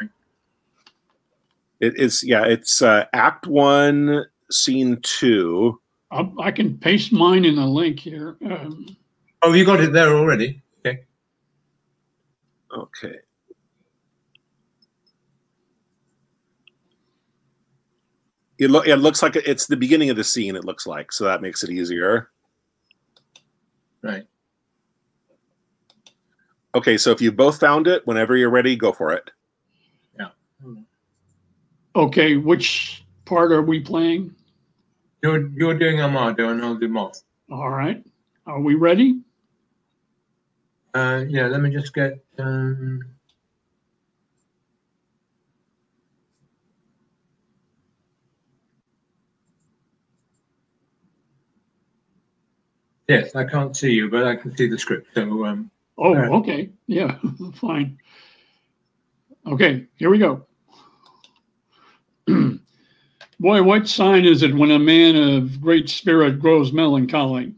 we? It's Act 1, Scene 2. I can paste mine in the link here. Oh, you got it there already. Okay. Okay. It looks like it's the beginning of the scene. It looks like, so that makes it easier. Right. Okay, so if you both found it, whenever you're ready, go for it. Yeah. Okay, which part are we playing? You're doing Armado, and I'll do Moth. All right. Are we ready? Yeah. Let me just get. Yes, I can't see you, but I can see the script. So. Oh, okay. Yeah, fine. Okay, here we go. Boy, what sign is it when a man of great spirit grows melancholy?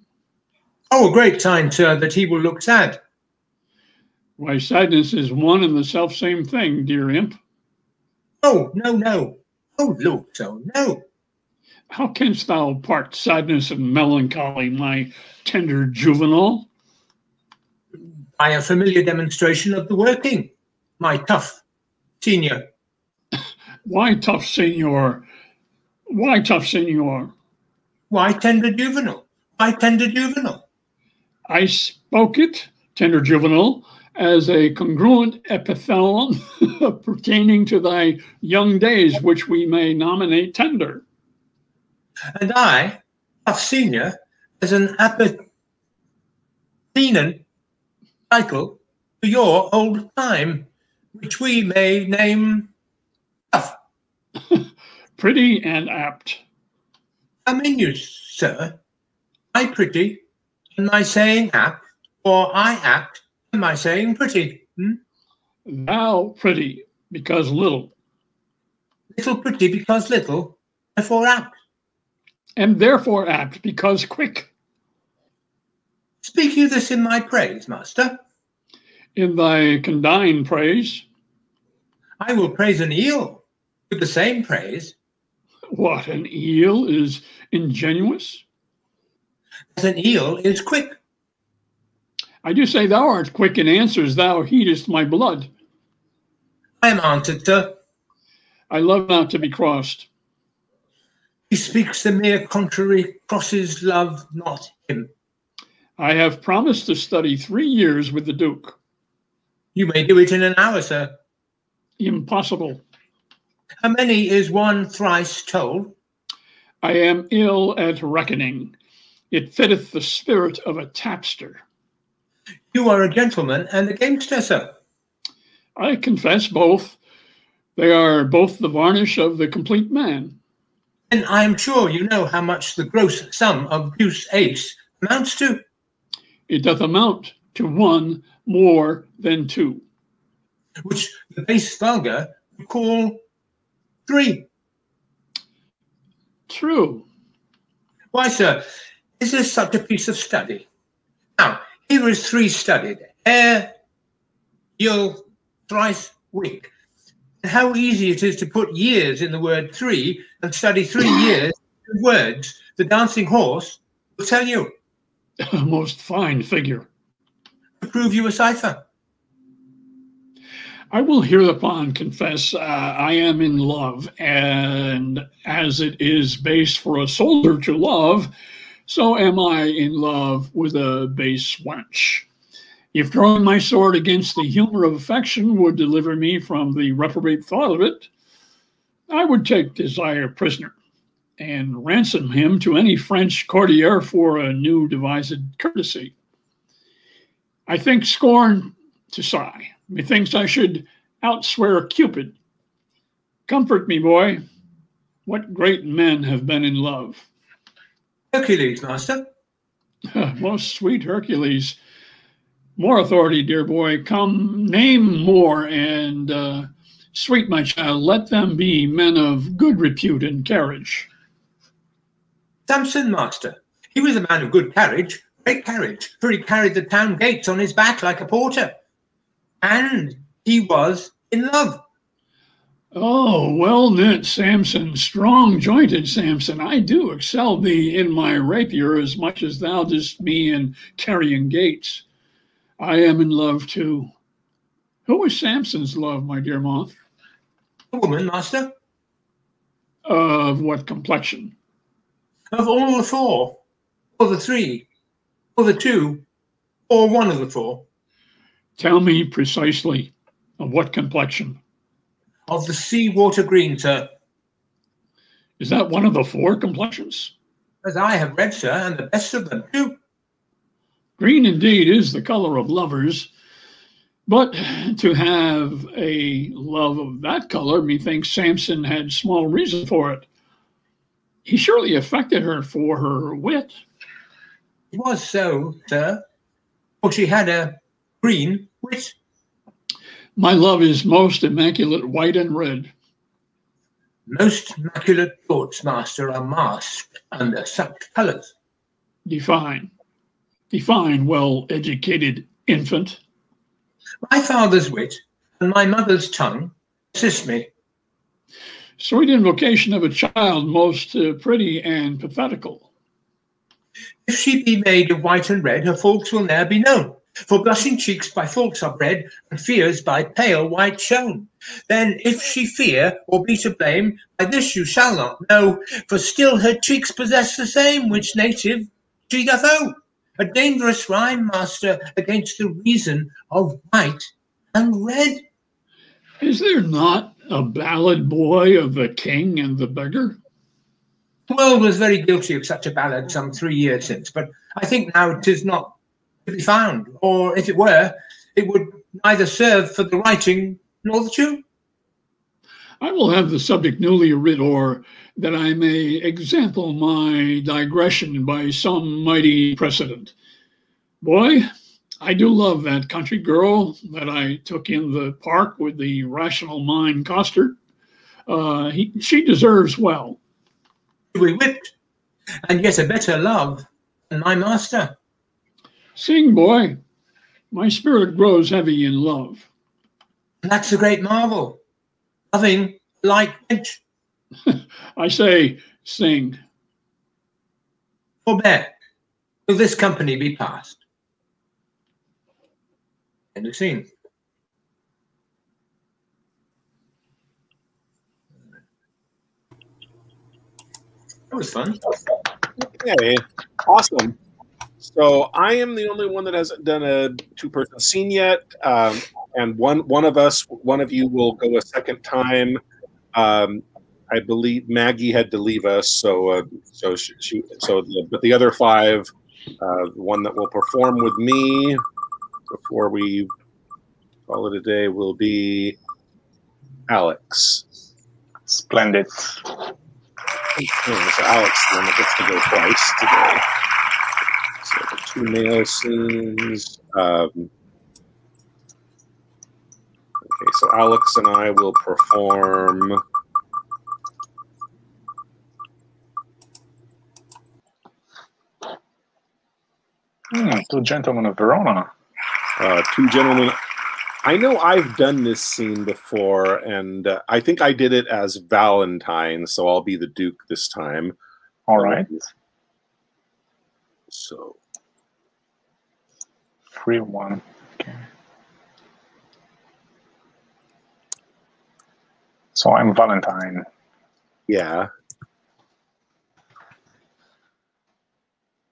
Oh, a great sign, sir, that he will look sad. Why, sadness is one and the self-same thing, dear imp. Oh, no. Oh, Lord, so no. How canst thou part sadness and melancholy, my tender juvenile? By a familiar demonstration of the working, my tough senior. Why tough senior? Why tough senior? Why tender juvenile? Why tender juvenile? I spoke it, tender juvenile, as a congruent epithet pertaining to thy young days, which we may nominate tender. And I, tough senior, as an appertinent title to your old time, which we may name tough. Pretty and apt. How mean you, sir? I pretty, and my saying apt, or I apt, and my saying pretty? Thou pretty, because little. Little pretty, because little, therefore apt. And therefore apt, because quick. Speak you this in my praise, master? In thy condign praise. I will praise an eel with the same praise. What, an eel is ingenuous? As an eel is quick. I do say thou art quick in answers, thou heatest my blood. I am answered, sir. I love not to be crossed. He speaks the mere contrary, crosses love not him. I have promised to study 3 years with the Duke. You may do it in an hour, sir. Impossible. How many is one thrice told? I am ill at reckoning. It fitteth the spirit of a tapster. You are a gentleman and a gamester, sir. I confess both. They are both the varnish of the complete man. And I am sure you know how much the gross sum of deuce ace amounts to. It doth amount to 1 more than 2. Which the base vulgar would call 3. True. Why, sir, is this such a piece of study? Now, here is 3 studied, air, eel, thrice, week. And how easy it is to put years in the word 3 and study 3 years in words. The dancing horse will tell you. A most fine figure. To prove you a cipher. I will hereupon confess I am in love, and as it is base for a soldier to love, so am I in love with a base wench. If drawing my sword against the humor of affection would deliver me from the reprobate thought of it, I would take Desire prisoner and ransom him to any French courtier for a new devised courtesy. I think scorn to sigh. Methinks I should outswear Cupid. Comfort me, boy. What great men have been in love? Hercules, master. Most sweet Hercules. More authority, dear boy. Come, name more, and sweet my child, let them be men of good repute and carriage. Samson, master. He was a man of good carriage, great carriage, for he carried the town gates on his back like a porter. And he was in love. Oh, well knit Samson, strong jointed Samson, I do excel thee in my rapier as much as thou didst me in carrying gates. I am in love too. Who was Samson's love, my dear moth? A woman, master. Of what complexion? Of all the 4, or the 3, or the 2, or one of the 4. Tell me precisely of what complexion. Of the sea-water green, sir. Is that one of the 4 complexions? As I have read, sir, and the best of them too. Green indeed is the color of lovers, but to have a love of that color, methinks Samson had small reason for it. He surely affected her for her wit. It was so, sir, for she had a green wit. My love is most immaculate white and red. Most immaculate thoughts, master, are masked under such colours. Define. Define, well-educated infant. My father's wit and my mother's tongue assist me. Sweet invocation of a child, most pretty and pathetical. If she be made of white and red, her faults will ne'er be known. For blushing cheeks by faults are bred, and fears by pale white shown. Then if she fear or be to blame, by this you shall not know, for still her cheeks possess the same which native she doth owe. A dangerous rhyme, master, against the reason of white and red. Is there not a ballad, boy, of the king and the beggar? The world was very guilty of such a ballad some 3 years since, but I think now it is not to be found, or if it were, it would neither serve for the writing nor the tune. I will have the subject newly writ, or that I may example my digression by some mighty precedent. Boy, I do love that country girl that I took in the park with the rational mind costard. She deserves well. We whipped, and yet a better love than my master. Sing, boy. My spirit grows heavy in love. That's a great marvel. Nothing like it. I say, sing. Forbear, will this company be passed? End of scene. That was fun. Okay, awesome. So I am the only one that hasn't done a two-person scene yet, and one of you will go a second time. I believe Maggie had to leave us, but the other five, the one that will perform with me before we call it a day will be Alex. Splendid. Okay, so Alex is the one that gets to go twice today. So the two male scenes. Okay, so Alex and I will perform. Two Gentlemen of Verona. Two gentlemen. I know I've done this scene before, and I think I did it as Valentine, so I'll be the Duke this time. All right. So 3-1. Okay. So I'm Valentine. yeah.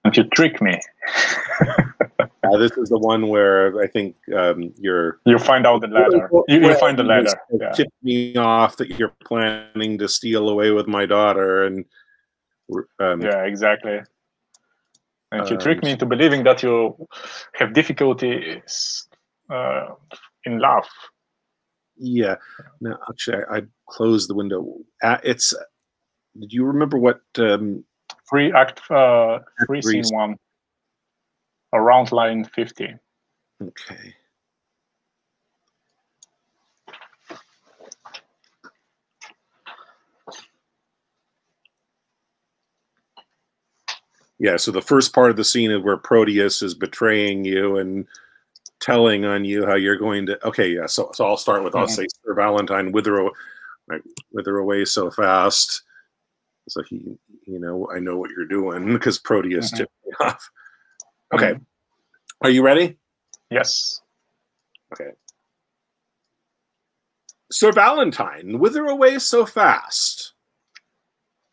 And you trick me. This is the one where I think You find out the ladder. You find the ladder. Yeah. Tip me off that you're planning to steal away with my daughter, and Yeah, exactly. And you trick me into believing that you have difficulties in love. Yeah. No, actually, I closed the window. It's. Did you remember what? 3 Act 3 Scene 1. Around line 50. Okay. Yeah, so the first part of the scene is where Proteus is betraying you and telling on you how you're going to. Okay, yeah. So I'll start with I'll say, Sir Valentine, wither away so fast. So he, I know what you're doing because Proteus tipped me off. Okay. Are you ready? Yes. Okay. Sir Valentine, whither away so fast?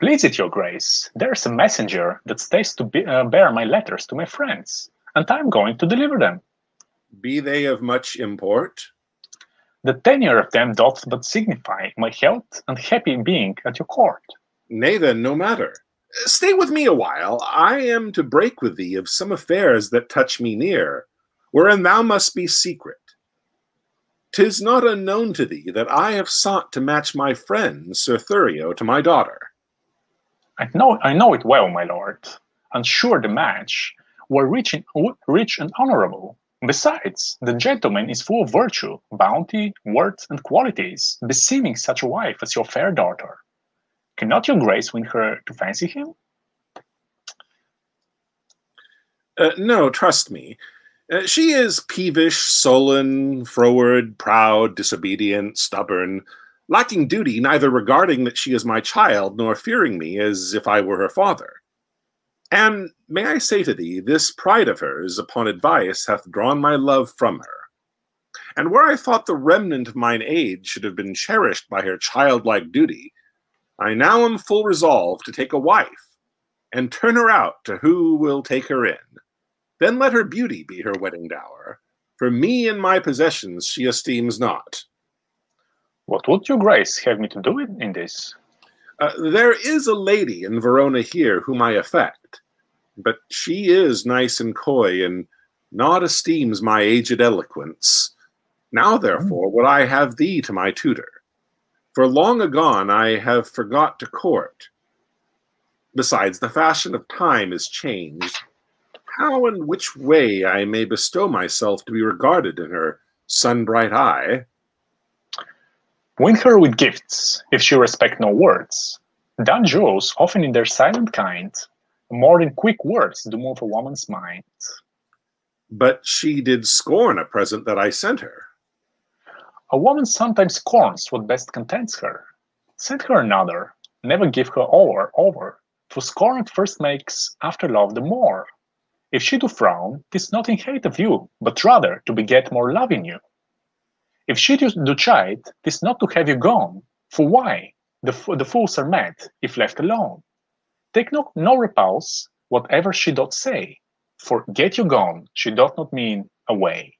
Please it your grace, there's a messenger that stays to bear my letters to my friends, and I'm going to deliver them. Be they of much import? The tenure of them doth but signify my health and happy being at your court. Nay then, no matter. Stay with me a while. I am to break with thee of some affairs that touch me near, wherein thou must be secret. 'Tis not unknown to thee that I have sought to match my friend Sir Thurio to my daughter. I know it well, my lord, and sure the match were rich and honorable. Besides, the gentleman is full of virtue, bounty, worth, and qualities, beseeming such a wife as your fair daughter. Cannot your grace win her to fancy him? No, trust me. She is peevish, sullen, froward, proud, disobedient, stubborn, lacking duty, neither regarding that she is my child, nor fearing me as if I were her father. And may I say to thee, this pride of hers, upon advice, hath drawn my love from her. And where I thought the remnant of mine age should have been cherished by her childlike duty, I now am full resolved to take a wife, and turn her out to who will take her in. Then let her beauty be her wedding dower. For me and my possessions she esteems not. What would your grace have me to do in this? There is a lady in Verona here whom I affect, but she is nice and coy, and not esteems my aged eloquence. Now, therefore, would I have thee to my tutor. For long agone I have forgot to court. Besides, the fashion of time is changed. How and which way I may bestow myself to be regarded in her sun-bright eye? Win her with gifts, if she respect no words. Done jewels, often in their silent kind, more than quick words do move a woman's mind. But she did scorn a present that I sent her. A woman sometimes scorns what best contents her. Send her another, never give her over. For scorn at first makes after love the more. If she do frown, 'tis not in hate of you, but rather to beget more love in you. If she do chide, 'tis not to have you gone, for why? The fools are mad, if left alone. Take no repulse, whatever she doth say, for get you gone, she doth not mean away.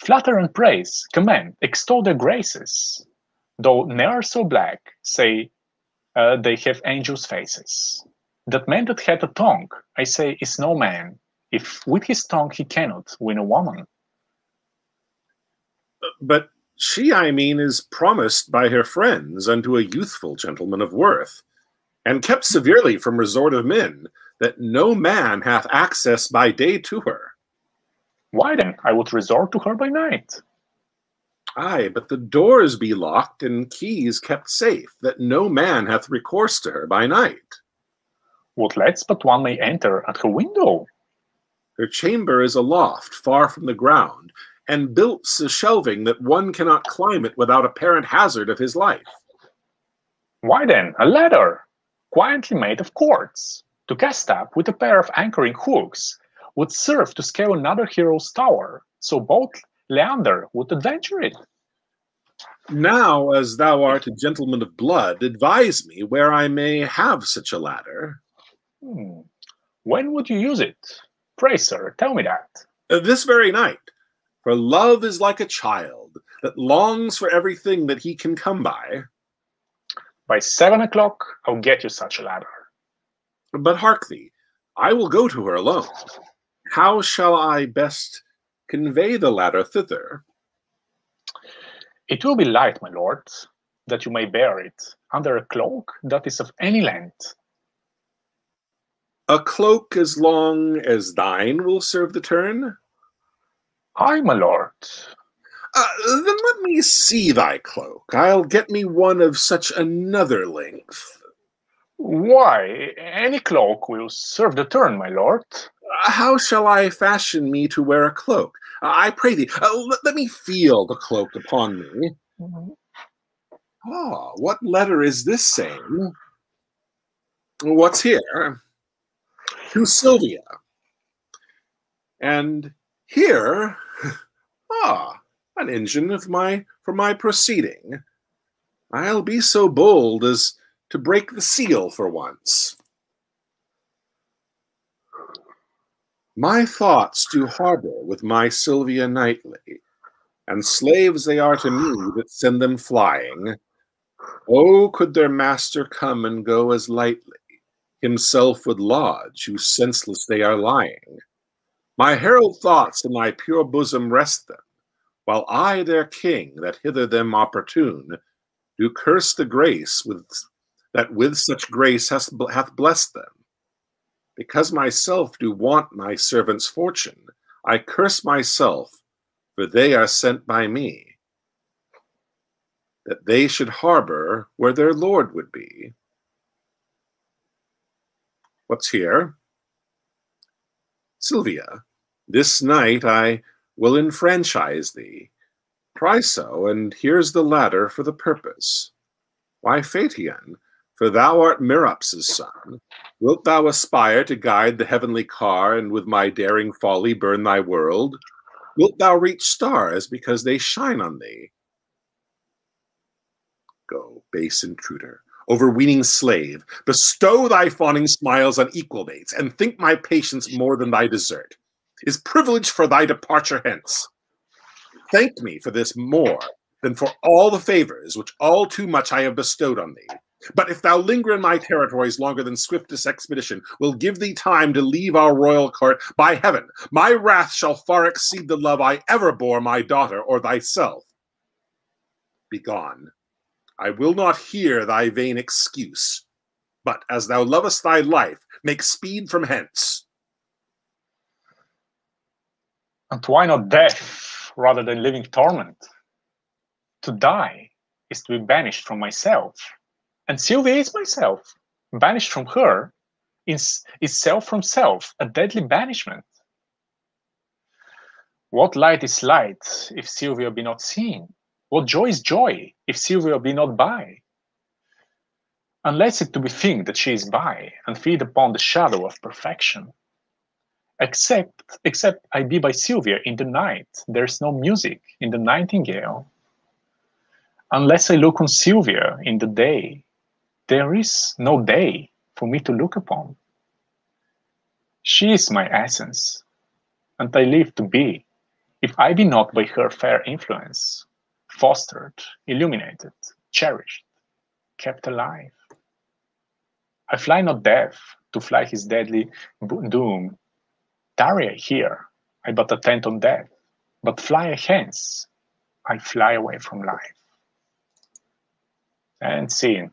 Flatter and praise, commend, extol their graces, though ne'er so black, say they have angels' faces. That man that hath a tongue, I say, is no man, if with his tongue he cannot win a woman. But she, I mean, is promised by her friends unto a youthful gentleman of worth, and kept severely from resort of men, that no man hath access by day to her. Why then I would resort to her by night? Aye, but the doors be locked and keys kept safe, that no man hath recourse to her by night. What lets but one may enter at her window? Her chamber is aloft, far from the ground, and built so shelving that one cannot climb it without apparent hazard of his life. Why then a ladder, quietly made of cords, to cast up with a pair of anchoring hooks, would serve to scale another hero's tower, so both Leander would adventure it. Now, as thou art a gentleman of blood, advise me where I may have such a ladder. When would you use it? Pray, sir, tell me that. This very night, for love is like a child that longs for everything that he can come by. By 7 o'clock, I'll get you such a ladder. But hark thee, I will go to her alone. How shall I best convey the ladder thither? It will be light, my lord, that you may bear it under a cloak that is of any length. A cloak as long as thine will serve the turn? Aye, my lord. Then let me see thy cloak. I'll get me one of such another length. Why, any cloak will serve the turn, my lord. How shall I fashion me to wear a cloak? I pray thee, let me feel the cloak upon me. Ah, what letter is this saying? What's here? To Sylvia. And here, an engine for my proceeding. I'll be so bold as to break the seal for once. My thoughts do harbor with my Sylvia nightly, and slaves they are to me that send them flying. Oh, could their master come and go as lightly, himself would lodge, who senseless they are lying. My herald thoughts in my pure bosom rest them, while I, their king, that hither them opportune, do curse the grace that with such grace hath blessed them. Because myself do want my servants' fortune, I curse myself, for they are sent by me, that they should harbor where their lord would be. What's here? Sylvia, this night I will enfranchise thee. Try so, and here's the ladder for the purpose. Why, Phaeton, for thou art Merops' son, wilt thou aspire to guide the heavenly car, and with my daring folly burn thy world? Wilt thou reach stars because they shine on thee? Go, base intruder, overweening slave, bestow thy fawning smiles on equal mates, and think my patience more than thy desert. Is privilege for thy departure hence. Thank me for this more than for all the favors which all too much I have bestowed on thee. But if thou linger in my territories longer than swiftest expedition will give thee time to leave our royal court, by heaven, my wrath shall far exceed the love I ever bore my daughter or thyself. Begone. I will not hear thy vain excuse, but as thou lovest thy life, make speed from hence. And why not death rather than living torment? To die is to be banished from myself, and Sylvia is myself. Banished from her is self from self, a deadly banishment. What light is light if Sylvia be not seen? What joy is joy if Sylvia be not by? Unless it to be think that she is by, and feed upon the shadow of perfection. Except I be by Sylvia in the night, there's no music in the nightingale. Unless I look on Sylvia in the day, there is no day for me to look upon. She is my essence, and I live to be, if I be not by her fair influence, fostered, illuminated, cherished, kept alive. I fly not death to fly his deadly doom. Tarry I here, I but attend on death, but fly I hence, I fly away from life. And scene.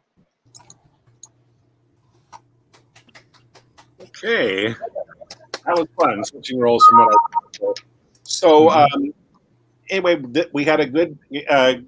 Okay, that was fun, switching roles from what I So anyway, we had a good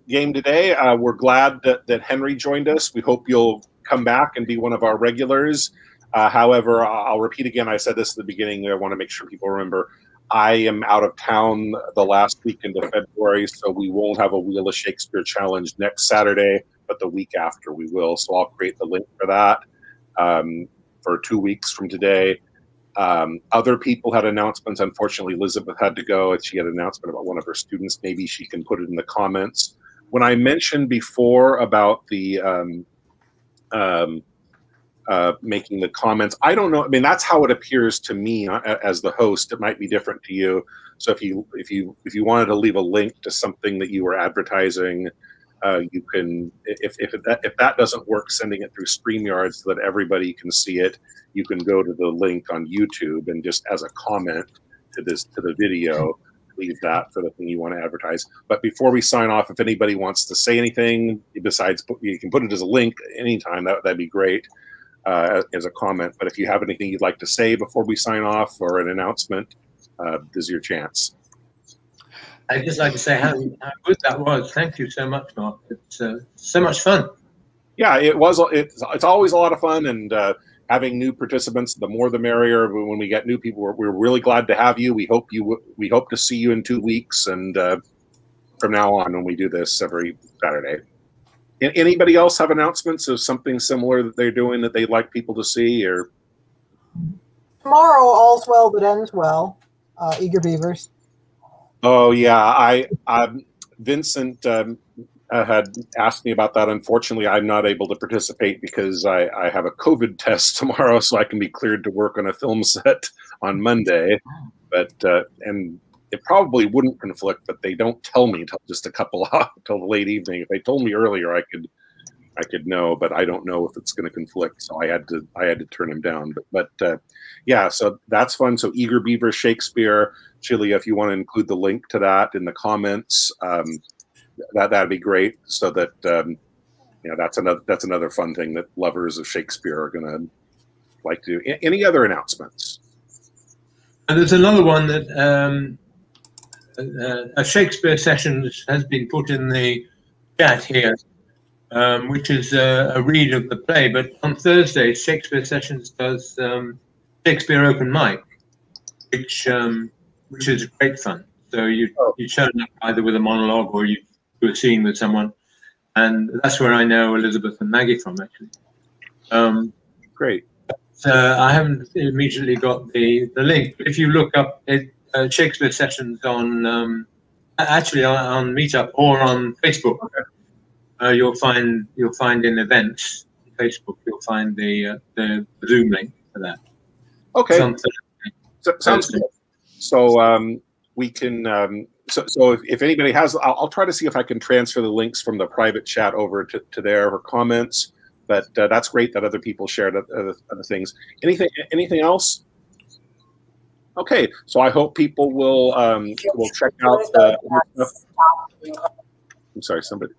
game today. We're glad that Henry joined us. We hope you'll come back and be one of our regulars. However, I'll repeat again, I said this at the beginning, I want to make sure people remember, I am out of town the last weekend of February, so we won't have a Wheel of Shakespeare challenge next Saturday, but the week after we will. So I'll create the link for that for 2 weeks from today. Other people had announcements. Unfortunately, Elizabeth had to go, and she had an announcement about one of her students. Maybe she can put it in the comments. When I mentioned before about the making the comments, I don't know. I mean, that's how it appears to me as the host. It might be different to you. So if you wanted to leave a link to something that you were advertising, you can. If that doesn't work, sending it through Streamyard so that everybody can see it, you can go to the link on YouTube and just as a comment to the video, leave that for the thing you want to advertise. But before we sign off, if anybody wants to say anything besides, you can put it as a link anytime. That'd be great. As a comment, but if you have anything you'd like to say before we sign off or an announcement, this is your chance. I'd just like to say how good that was. Thank you so much, Mark. It's so much fun. Yeah, it was. It's always a lot of fun, and having new participants, the more the merrier. When we get new people, we're really glad to have you. We hope to see you in 2 weeks, and from now on, when we do this every Saturday. Anybody else have announcements of something similar that they're doing that they'd like people to see? Or Tomorrow, all's well that ends well. Eager Beavers. Oh yeah, Vincent had asked me about that. Unfortunately, I'm not able to participate because I have a COVID test tomorrow, so I can be cleared to work on a film set on Monday. But and it probably wouldn't conflict, but they don't tell me until just a couple till the late evening. If they told me earlier, I could know, but I don't know if it's going to conflict. So I had to turn him down. But yeah, so that's fun. So Eager Beaver Shakespeare, Chili, if you want to include the link to that in the comments, that'd be great. So that that's another fun thing that lovers of Shakespeare are going to like to do. Any other announcements? And there's another one that. A Shakespeare session has been put in the chat here, which is a read of the play. But on Thursday, Shakespeare Sessions does Shakespeare Open Mic, which is great fun. So you turn up either with a monologue or you do a scene with someone, and that's where I know Elizabeth and Maggie from, actually. Great. I haven't immediately got the link, but if you look up it. Shakespeare Sessions on actually on Meetup or on Facebook. Okay. You'll find in events on Facebook. You'll find the Zoom link for that. Okay, sounds good. So we can. So if anybody has, I'll try to see if I can transfer the links from the private chat over to there for comments. But that's great that other people shared other things. Anything else? Okay, so I hope people will check out the stuff. I'm sorry, somebody.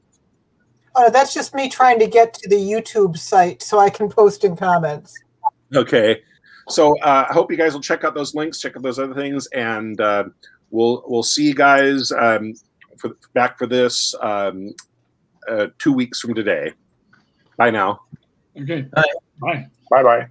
Oh, that's just me trying to get to the YouTube site so I can post in comments. Okay, so I hope you guys will check out those links, check out those other things, and we'll see you guys back for this 2 weeks from today. Bye now. Okay. Bye. Bye. Bye-bye.